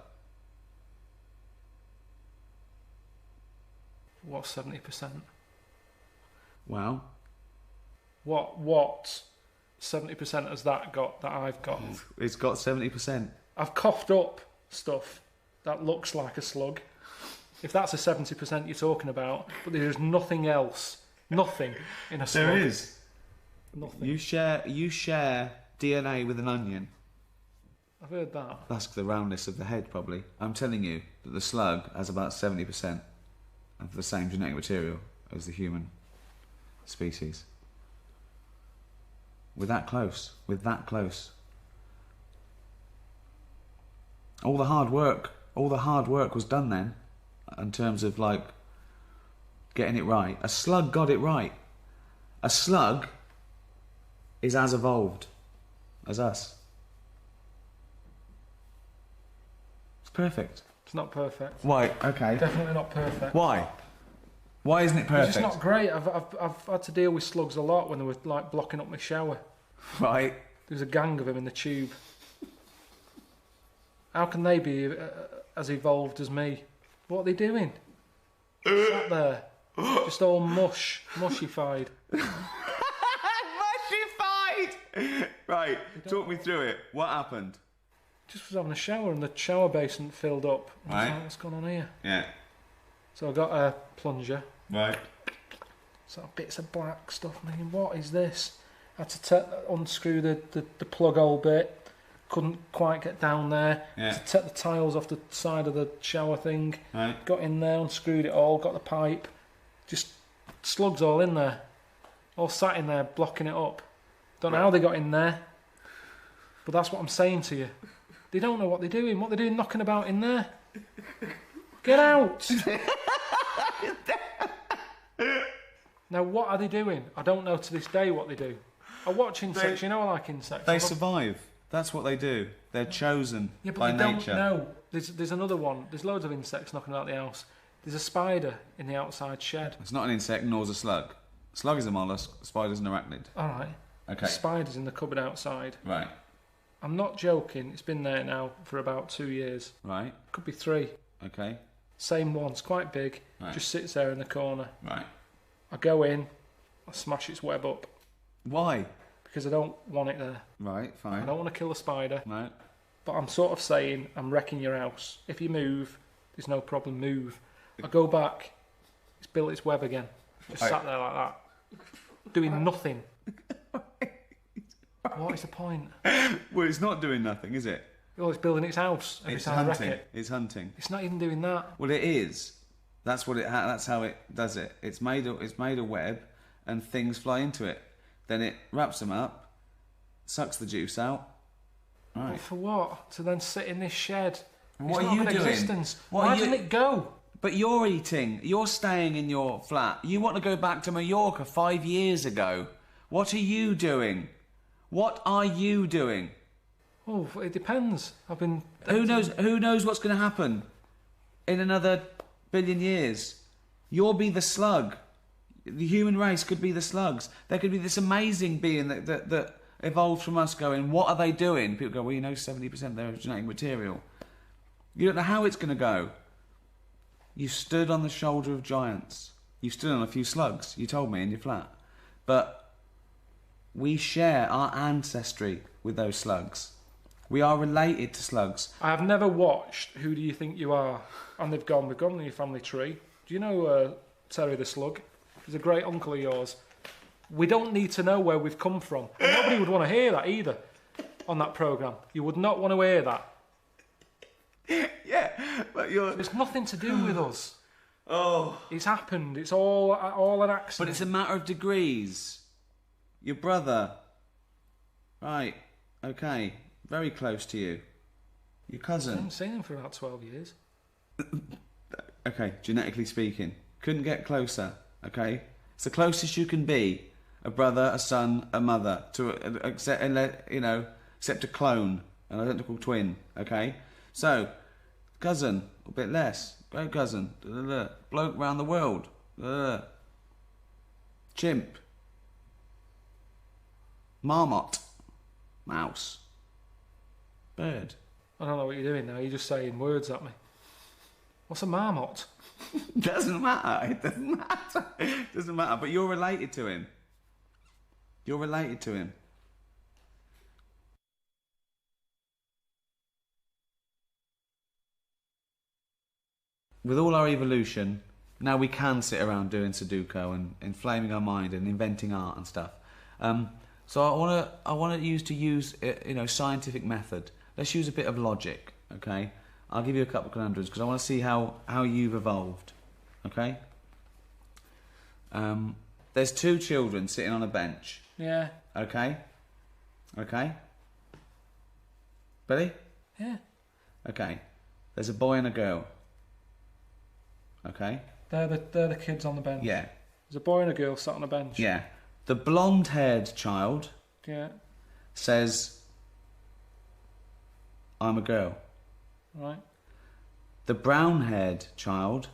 What's 70%? Well, What 70% has that got that I've got? it's got 70%. I've coughed up stuff that looks like a slug. If that's a 70% you're talking about, but there's nothing else. Nothing in a slug. There is. Nothing. You share DNA with an onion. I've heard that. That's the roundness of the head, probably. I'm telling you that the slug has about 70% of the same genetic material as the human species. We're that close. We're that close. All the hard work was done then, in terms of like getting it right. A slug got it right. A slug is as evolved as us. It's perfect. It's not perfect. Why? Okay. Definitely not perfect. Why? Why isn't it perfect? It's not great. I've had to deal with slugs a lot when they were like blocking up my shower. Right. There was a gang of them in the tube. How can they be as evolved as me? What are they doing? Sat there, just all mushified. Mushified! Right, talk me through it. What happened? Just was having a shower and the shower basin filled up. I was Right. like, what's going on here? Yeah. So I got a plunger. Right. Sort of bits of black stuff. I'm thinking, what is this? I had to unscrew the plug hole bit. Couldn't quite get down there. Yeah. To take the tiles off the side of the shower thing. Right. Got in there, unscrewed it all, got the pipe. Just slugs all in there. All sat in there, blocking it up. Don't know how they got in there. But that's what I'm saying to you. They don't know what they're doing. What they're doing knocking about in there. Get out! Now, what are they doing? I don't know to this day what they do. I watch insects, you know I like insects. They survive. That's what they do. They're chosen Yeah, but by they nature. don't know. There's another one. There's loads of insects knocking about the house. There's a spider in the outside shed. It's not an insect, nor is a slug. Slug is a mollusk, spider's an arachnid. All right. Okay. Spider's in the cupboard outside. Right. I'm not joking. It's been there now for about 2 years. Right. Could be 3. Okay. Same one. It's quite big. Right. Just sits there in the corner. Right. I go in. I smash its web up Why? because I don't want it there. Right, I fine. don't want to kill the spider. Right. But I'm sort of saying, I'm wrecking your house. If you move, there's no problem, move. I go back, it's built its web again. Just sat there like that, doing nothing. What is the point? Well, it's not doing nothing, is it? Oh, it's building its house every It's time I wreck hunting. it. It's hunting. It's not even doing that. Well, it is. That's what it. That's how it does it. It's made a web, and things fly into it. Then it wraps them up, sucks the juice out. Right. But for what? To then sit in this shed. What it's are not you an doing? Existence. What Why are you- doesn't it go? But you're eating. You're staying in your flat. You want to go back to Mallorca 5 years ago. What are you doing? What are you doing? Oh, it depends. I've been. Who knows? Who knows what's going to happen in another billion years? You'll be the slug. The human race could be the slugs. There could be this amazing being that evolved from us going, what are they doing? People go, well, you know, 70% of their genetic material. You don't know how it's going to go. You stood on the shoulder of giants. You stood on a few slugs, you told me, in your flat. But we share our ancestry with those slugs. We are related to slugs. I have never watched Who Do You Think You Are? And we've gone in your family tree. Do you know Terry the Slug? He's a great uncle of yours. We don't need to know where we've come from. And nobody would want to hear that either on that programme. You would not want to hear that. Yeah, but you're... It's nothing to do with us. Oh. It's happened. It's all an accident. But it's a matter of degrees. Your brother. Right, okay. Very close to you. Your I cousin. haven't seen him for about 12 years. Okay, genetically speaking. Couldn't get closer, okay? It's the closest you can be. A brother, a son, a mother. Except a clone. An identical twin, okay? So, cousin, a bit less. Great cousin. Bloke round the world. Chimp. Marmot. Mouse. Bird. I don't know what you're doing now. You're just saying words at me. What's a marmot? Doesn't matter. It doesn't matter. It doesn't matter. But you're related to him. You're related to him. With all our evolution, now we can sit around doing Sudoku and inflaming our mind and inventing art and stuff. So I want to use scientific method. Let's use a bit of logic, okay? I'll give you a couple of conundrums because I want to see how you've evolved, okay? There's two children sitting on a bench. Yeah. Okay? Okay? Ready? Yeah. Okay. There's a boy and a girl. Okay? They're the kids on the bench. Yeah. There's a boy and a girl sat on a bench. Yeah. The blonde-haired child Yeah. says, I'm a girl. Right. The brown-haired child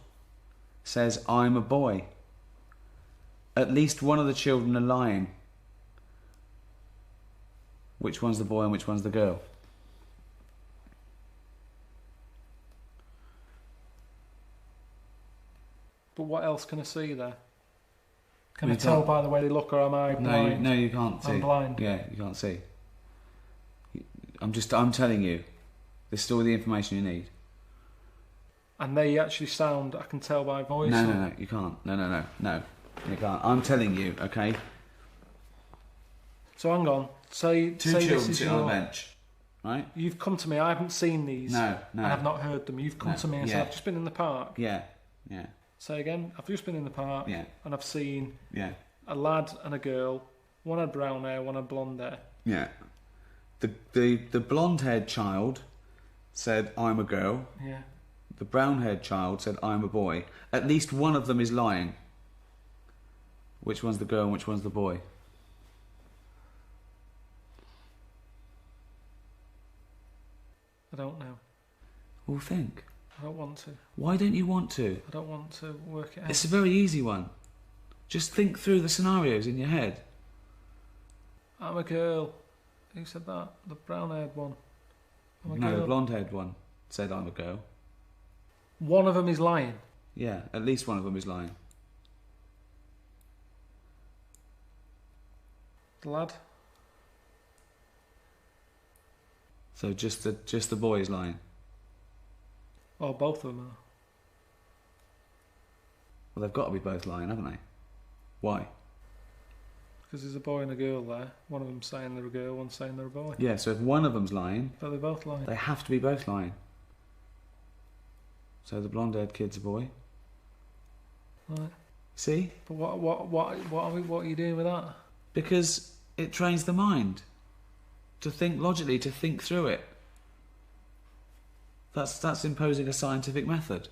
says, I'm a boy. At least one of the children are lying. Which one's the boy and which one's the girl? But what else can I see there? Can I tell by the way they look, or am I blind? No, you can't see. I'm blind. Yeah, you can't see. I'm telling you. This is all the information you need. And they actually sound, I can tell by voice. No, you can't. No, you can't. I'm telling you, okay? So hang on. Say Two this children is sitting on a bench, right? You've come to me. I haven't seen these. No. I have not heard them. You've come to me and said, I've just been in the park. Yeah. Say again. I've just been in the park. Yeah. And I've seen Yeah. a lad and a girl. One had brown hair, one had blonde hair. Yeah. The blonde-haired child said, I'm a girl. Yeah. The brown-haired child said, I'm a boy. At least one of them is lying. Which one's the girl and which one's the boy? I don't know. Well, think. I don't want to. Why don't you want to? I don't want to work it out. It's a very easy one. Just think through the scenarios in your head. I'm a girl. Who said that? The brown-haired one. I'm a No, girl. the blonde-haired one said, I'm a girl. One of them is lying. Yeah, at least one of them is lying. The lad. So just the boy is lying. Oh, both of them are. Well, they've got to be both lying, haven't they? Why? Because there's a boy and a girl there. One of them's saying they're a girl, one's saying they're a boy. Yeah, so if one of them's lying, But they're both lying. they have to be both lying. So the blonde-haired kid's a boy. Right. See? But what are you doing with that? Because it trains the mind to think logically, to think through it. That's imposing a scientific method.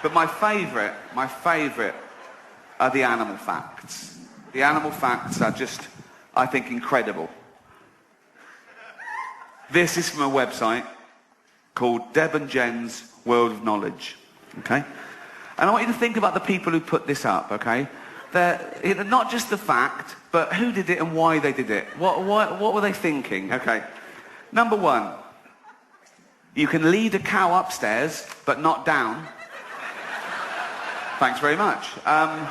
But my favourite are the animal facts. The animal facts are just, I think, incredible. This is from a website called Deb and Jen's World of Knowledge. Okay? And I want you to think about the people who put this up, okay? They're not just the fact, but who did it and why they did it. What were they thinking? Okay. Number one, you can lead a cow upstairs, but not down. Thanks very much. I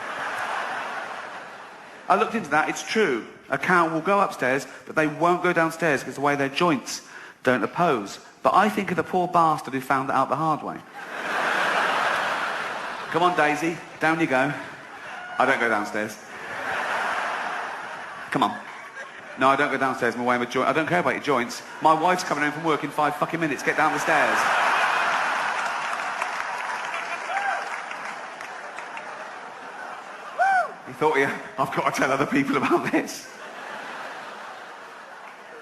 looked into that. It's true. A cow will go upstairs, but they won't go downstairs because the way their joints don't oppose. But I think of the poor bastard who found that out the hard way. Come on, Daisy. Down you go. I don't go downstairs. Come on. No, I don't go downstairs. My way with joint. I don't care about your joints. My wife's coming home from work in 5 fucking minutes. Get down the stairs. You thought, yeah, I've got to tell other people about this.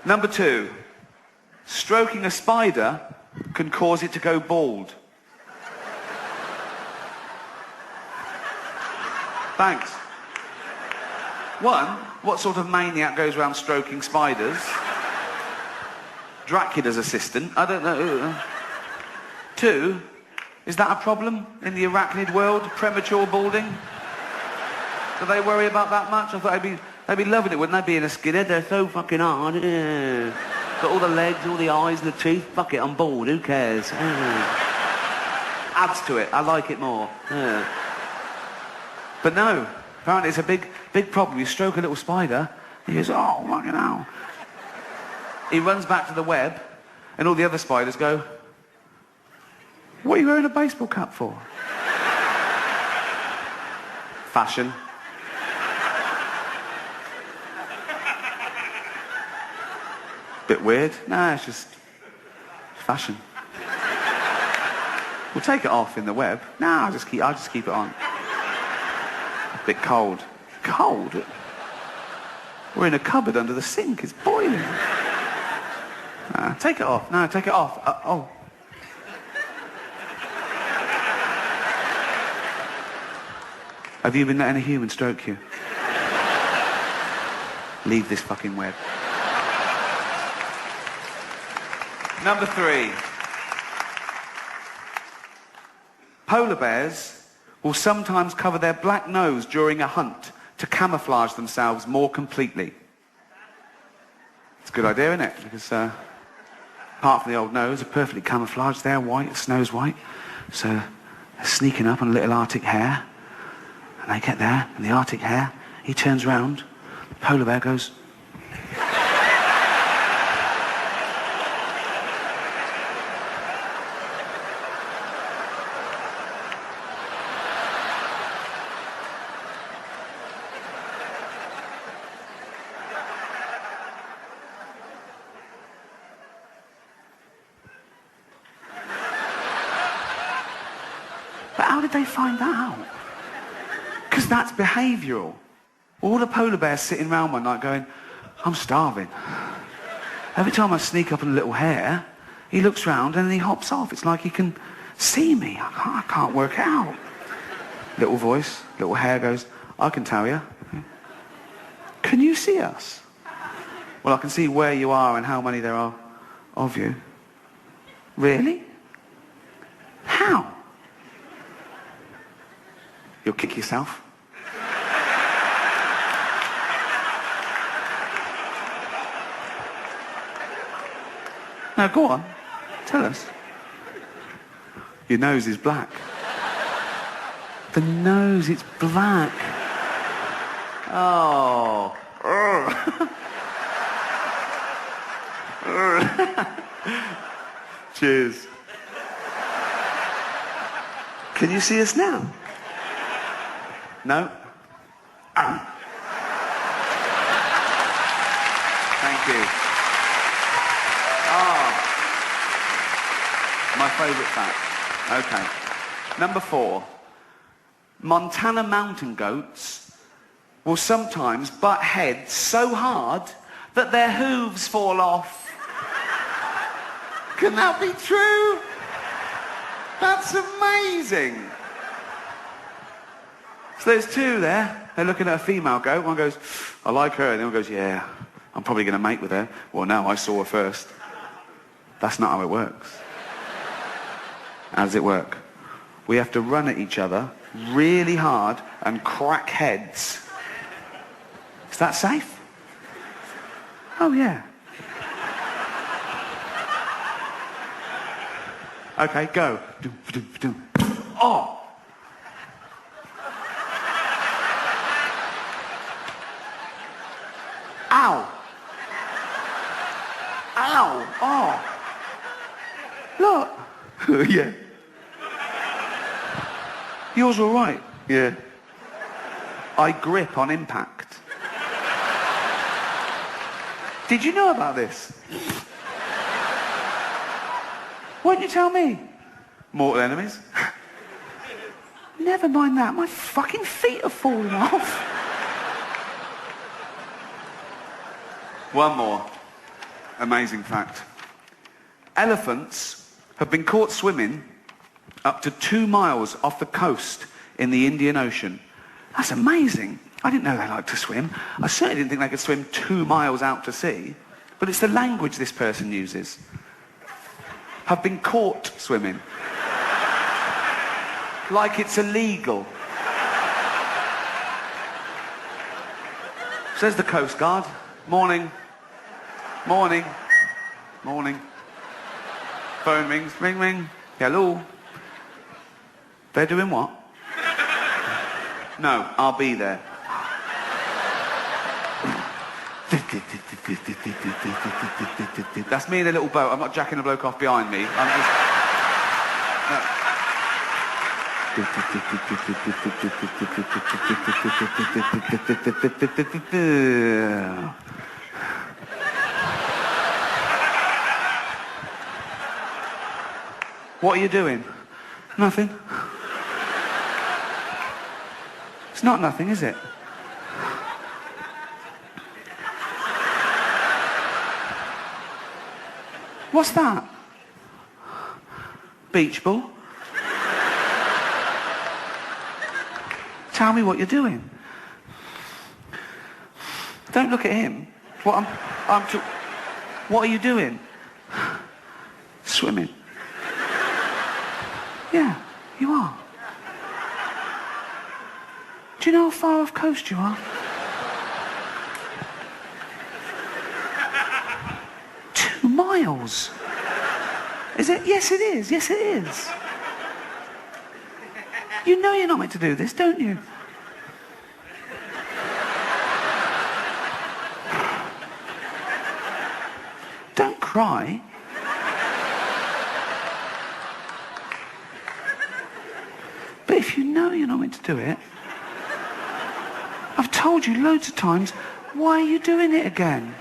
Number two, stroking a spider can cause it to go bald. Thanks. One, what sort of maniac goes around stroking spiders? Dracula's assistant? I don't know. Two, is that a problem in the arachnid world? Premature balding? Do they worry about that much? I thought they'd be loving it, wouldn't they? Being a skinhead, they're so fucking hard. Yeah. Got all the legs, all the eyes and the teeth. Fuck it, I'm bald, who cares? Adds to it, I like it more. Yeah. But no, apparently it's a big problem. You stroke a little spider, he goes, oh, fucking hell. He runs back to the web, and all the other spiders go, what are you wearing a baseball cap for? Fashion. Bit weird. Nah, it's just fashion. We'll take it off in the web. Nah, I'll just keep it on. Bit cold. Cold? We're in a cupboard under the sink. It's boiling. Take it off. No, take it off. Oh. Have you been letting a human stroke you? Leave this fucking web. Number 3. Polar bears will sometimes cover their black nose during a hunt to camouflage themselves more completely. It's a good idea, isn't it? Because apart from the old nose, they're perfectly camouflaged. They're white, the snow's white. So they're sneaking up on a little Arctic hare. And they get there, and the Arctic hare, he turns round, the polar bear goes... But how did they find that out? Because that's behavioural. All the polar bears sitting around one night going, I'm starving. Every time I sneak up on a little hare, he looks round and then he hops off. It's like he can see me. I can't work it out. Little voice, little hare goes, I can tell you. Can you see us? Well, I can see where you are and how many there are of you. Really? How? You'll kick yourself. Now, go on. Tell us. Your nose is black. The nose, it's black. Oh. Cheers. Can you see us now? No? Thank you. My favourite fact. Okay. Number 4. Montana mountain goats will sometimes butt heads so hard that their hooves fall off. Can that be true? That's amazing. So there's 2 there. They're looking at a female goat. One goes, I like her. And the other goes, yeah, I'm probably going to mate with her. Well, no, I saw her first. That's not how it works. How does it work? We have to run at each other really hard and crack heads. Is that safe? Oh, yeah. Okay, go. Oh! Ow! Ow! Oh! Look! Yeah. Yours all right? Yeah. I grip on impact. Did you know about this? Why didn't you tell me? Mortal enemies? Never mind that. My fucking feet are falling off. One more amazing fact. Elephants have been caught swimming up to 2 miles off the coast in the Indian Ocean. That's amazing. I didn't know they liked to swim. I certainly didn't think they could swim 2 miles out to sea. But it's the language this person uses. Have been caught swimming. Like it's illegal. Says the Coast Guard. Morning. Morning. Morning. Phone rings. Ring, ring. Hello. They're doing what? No, I'll be there. That's me in a little boat. I'm not jacking a bloke off behind me. I'm just... No. What are you doing? Nothing. It's not nothing, is it? What's that? Beach ball? Tell me what you're doing. Don't look at him. What are you doing? Swimming. Yeah, you are. Do you know how far off coast you are? 2 miles. Is it? Yes, it is. Yes, it is. You know you're not meant to do this, don't you? Don't cry. But if you know you're not meant to do it, I've told you loads of times, why are you doing it again?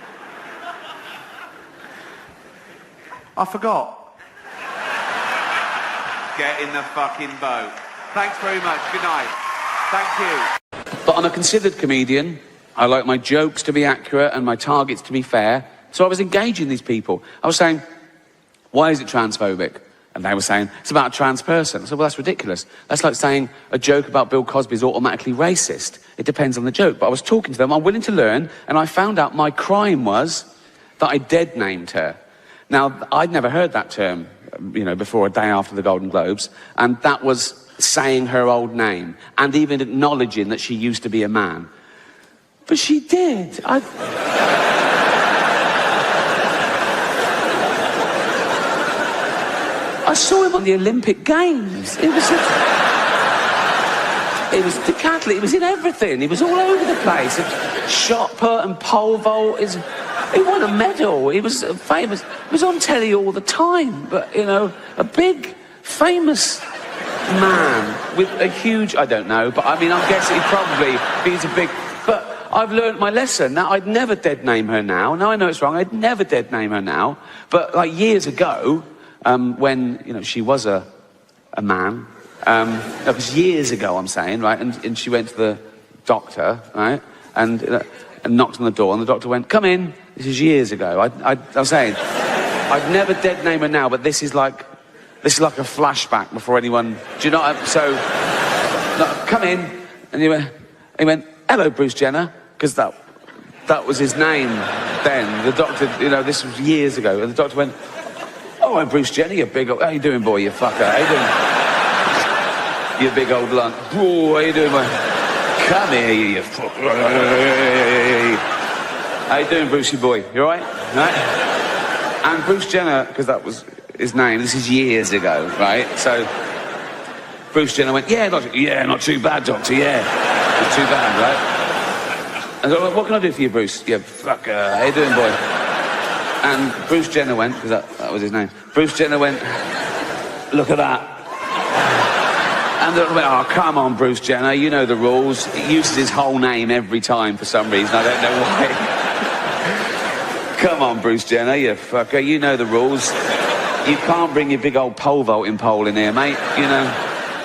I forgot. Get in the fucking boat. Thanks very much. Good night. Thank you. But I'm a considered comedian. I like my jokes to be accurate and my targets to be fair. So I was engaging these people. I was saying, why is it transphobic? And they were saying, it's about a trans person. I said, well, that's ridiculous. That's like saying a joke about Bill Cosby is automatically racist. It depends on the joke. But I was talking to them, I'm willing to learn, and I found out my crime was that I dead named her. Now, I'd never heard that term, you know, before a day after the Golden Globes, and that was saying her old name, and even acknowledging that she used to be a man. But she did. I saw him on the Olympic Games. It was decathlon. It was in everything. He was all over the place. Shot put and pole vault. He won a medal. He was famous. He was on telly all the time. But, you know, a big, famous man with a huge... I don't know, but I mean, I'm guessing he's a big... But I've learnt my lesson. Now, I'd never dead name her now. Now I know it's wrong. I'd never dead name her now. But, like, years ago... when, you know, she was a man, that was years ago, I'm saying, right, and she went to the doctor, right, and knocked on the door, and the doctor went, come in. This is years ago. I was saying, I'd never dead name her now, but this is like a flashback before anyone, do you know what so, come in, and he went, hello, Bruce Jenner, because that was his name then. The doctor, you know, this was years ago, and the doctor went, oh, I'm Bruce Jenner, you big old... How you doing, boy, you fucker? How you doing? You big old lunt. Oh, how you doing, boy? Come here, you fucker. How you doing, Brucey boy? You all right? Right? And Bruce Jenner, because that was his name, this is years ago, right? So, Bruce Jenner went, yeah, doctor. Yeah, not too bad, doctor, yeah. Not too bad, right? And so, what can I do for you, Bruce? You fucker. How you doing, boy? And Bruce Jenner went, because that was his name. Bruce Jenner went, look at that. And they went, oh, come on, Bruce Jenner, you know the rules. He uses his whole name every time for some reason, I don't know why. Come on, Bruce Jenner, you fucker, you know the rules. You can't bring your big old pole vaulting pole in here, mate, you know.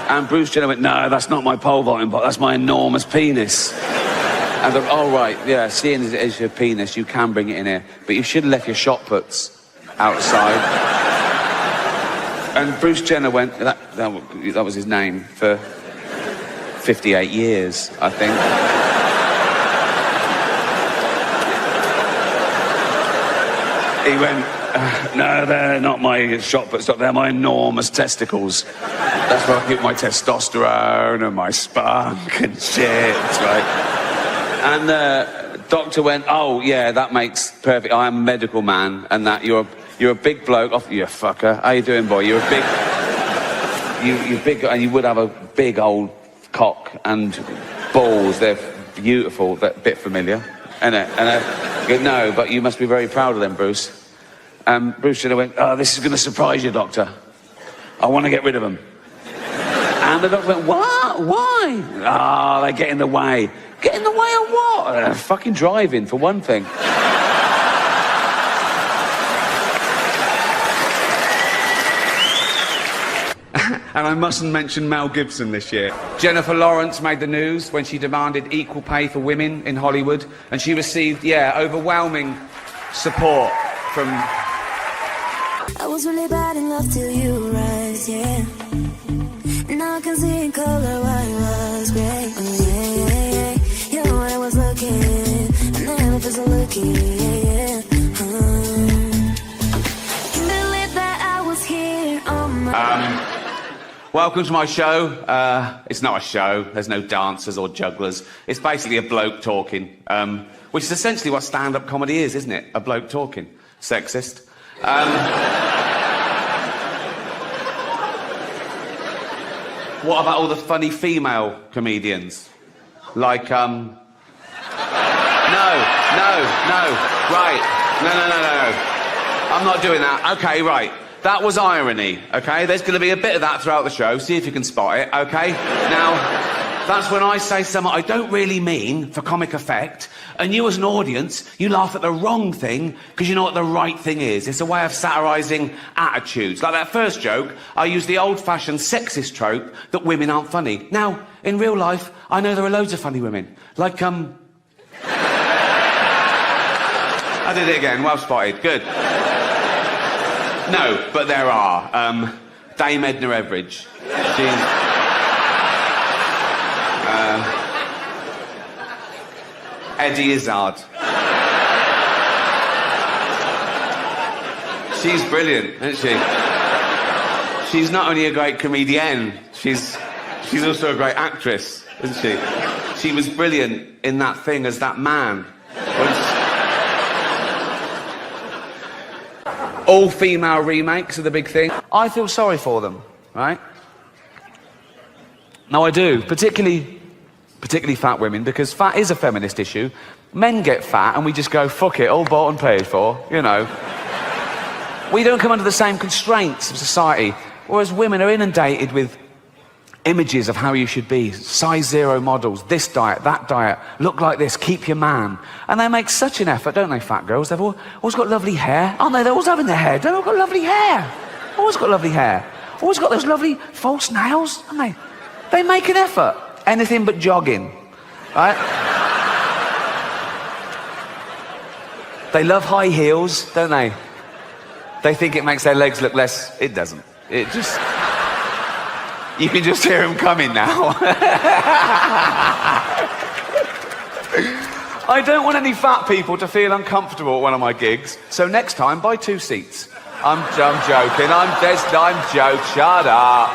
And Bruce Jenner went, no, that's not my pole vaulting pole, that's my enormous penis. And they're, oh, right, yeah, seeing as it is your penis, you can bring it in here. But you should have left your shot puts outside. And Bruce Jenner went, that was his name for 58 years, I think. He went, no, they're not my shot puts, they're my enormous testicles. That's where I get my testosterone and my spunk and shit, right? And the doctor went, oh, yeah, that makes perfect. I am a medical man, and that you're a big bloke. Oh, you fucker. How you doing, boy? You're a big... You're big, and you would have a big old cock and balls. They're beautiful. They're a bit familiar, isn't it? And I go, no, but you must be very proud of them, Bruce. Bruce Jenner went, oh, this is going to surprise you, doctor. I want to get rid of them. And the doctor went, what? Why? Oh, they get in the way. Get in the way of what? Fucking driving, for one thing. And I mustn't mention Mel Gibson this year. Jennifer Lawrence made the news when she demanded equal pay for women in Hollywood, and she received, yeah, overwhelming support from... I was really bad in love till you rise, yeah. Now I can see in color why it was great. Oh, yeah, yeah, yeah. You know I was looking, and I never was looking, yeah, yeah. Can believe that I was here on my... Welcome to my show. It's not a show. There's no dancers or jugglers. It's basically a bloke talking, which is essentially what stand-up comedy is, isn't it? A bloke talking. Sexist. What about all the funny female comedians? Like, No. Right. No. I'm not doing that. Okay, right. That was irony, okay? There's going to be a bit of that throughout the show. See if you can spot it, okay? Now, that's when I say something I don't really mean for comic effect, and you as an audience, you laugh at the wrong thing because you know what the right thing is. It's a way of satirising attitudes. Like that first joke, I used the old-fashioned sexist trope that women aren't funny. Now, in real life, I know there are loads of funny women. Like, I did it again. Well spotted. Good. No, but there are. Dame Edna Everage. She's... Eddie Izzard. She's brilliant, isn't she? She's not only a great comedienne, she's also a great actress, isn't she? She was brilliant in that thing as that man. All female remakes are the big thing. I feel sorry for them, right? No, I do, particularly fat women, because fat is a feminist issue. Men get fat and we just go, fuck it, all bought and paid for, you know. We don't come under the same constraints of society, whereas women are inundated with images of how you should be, size 0 models, this diet, that diet, look like this, keep your man. And they make such an effort, don't they, fat girls? They've always got lovely hair, aren't they? They're always having their hair. They've all got lovely hair. Always got lovely hair. Always got those lovely false nails, haven't they? They make an effort. Anything but jogging, right? They love high heels, don't they? They think it makes their legs look less... It doesn't. It just... You can just hear them coming now. I don't want any fat people to feel uncomfortable at one of my gigs, so next time, buy 2 seats. I'm joking. I'm joking. Shut up.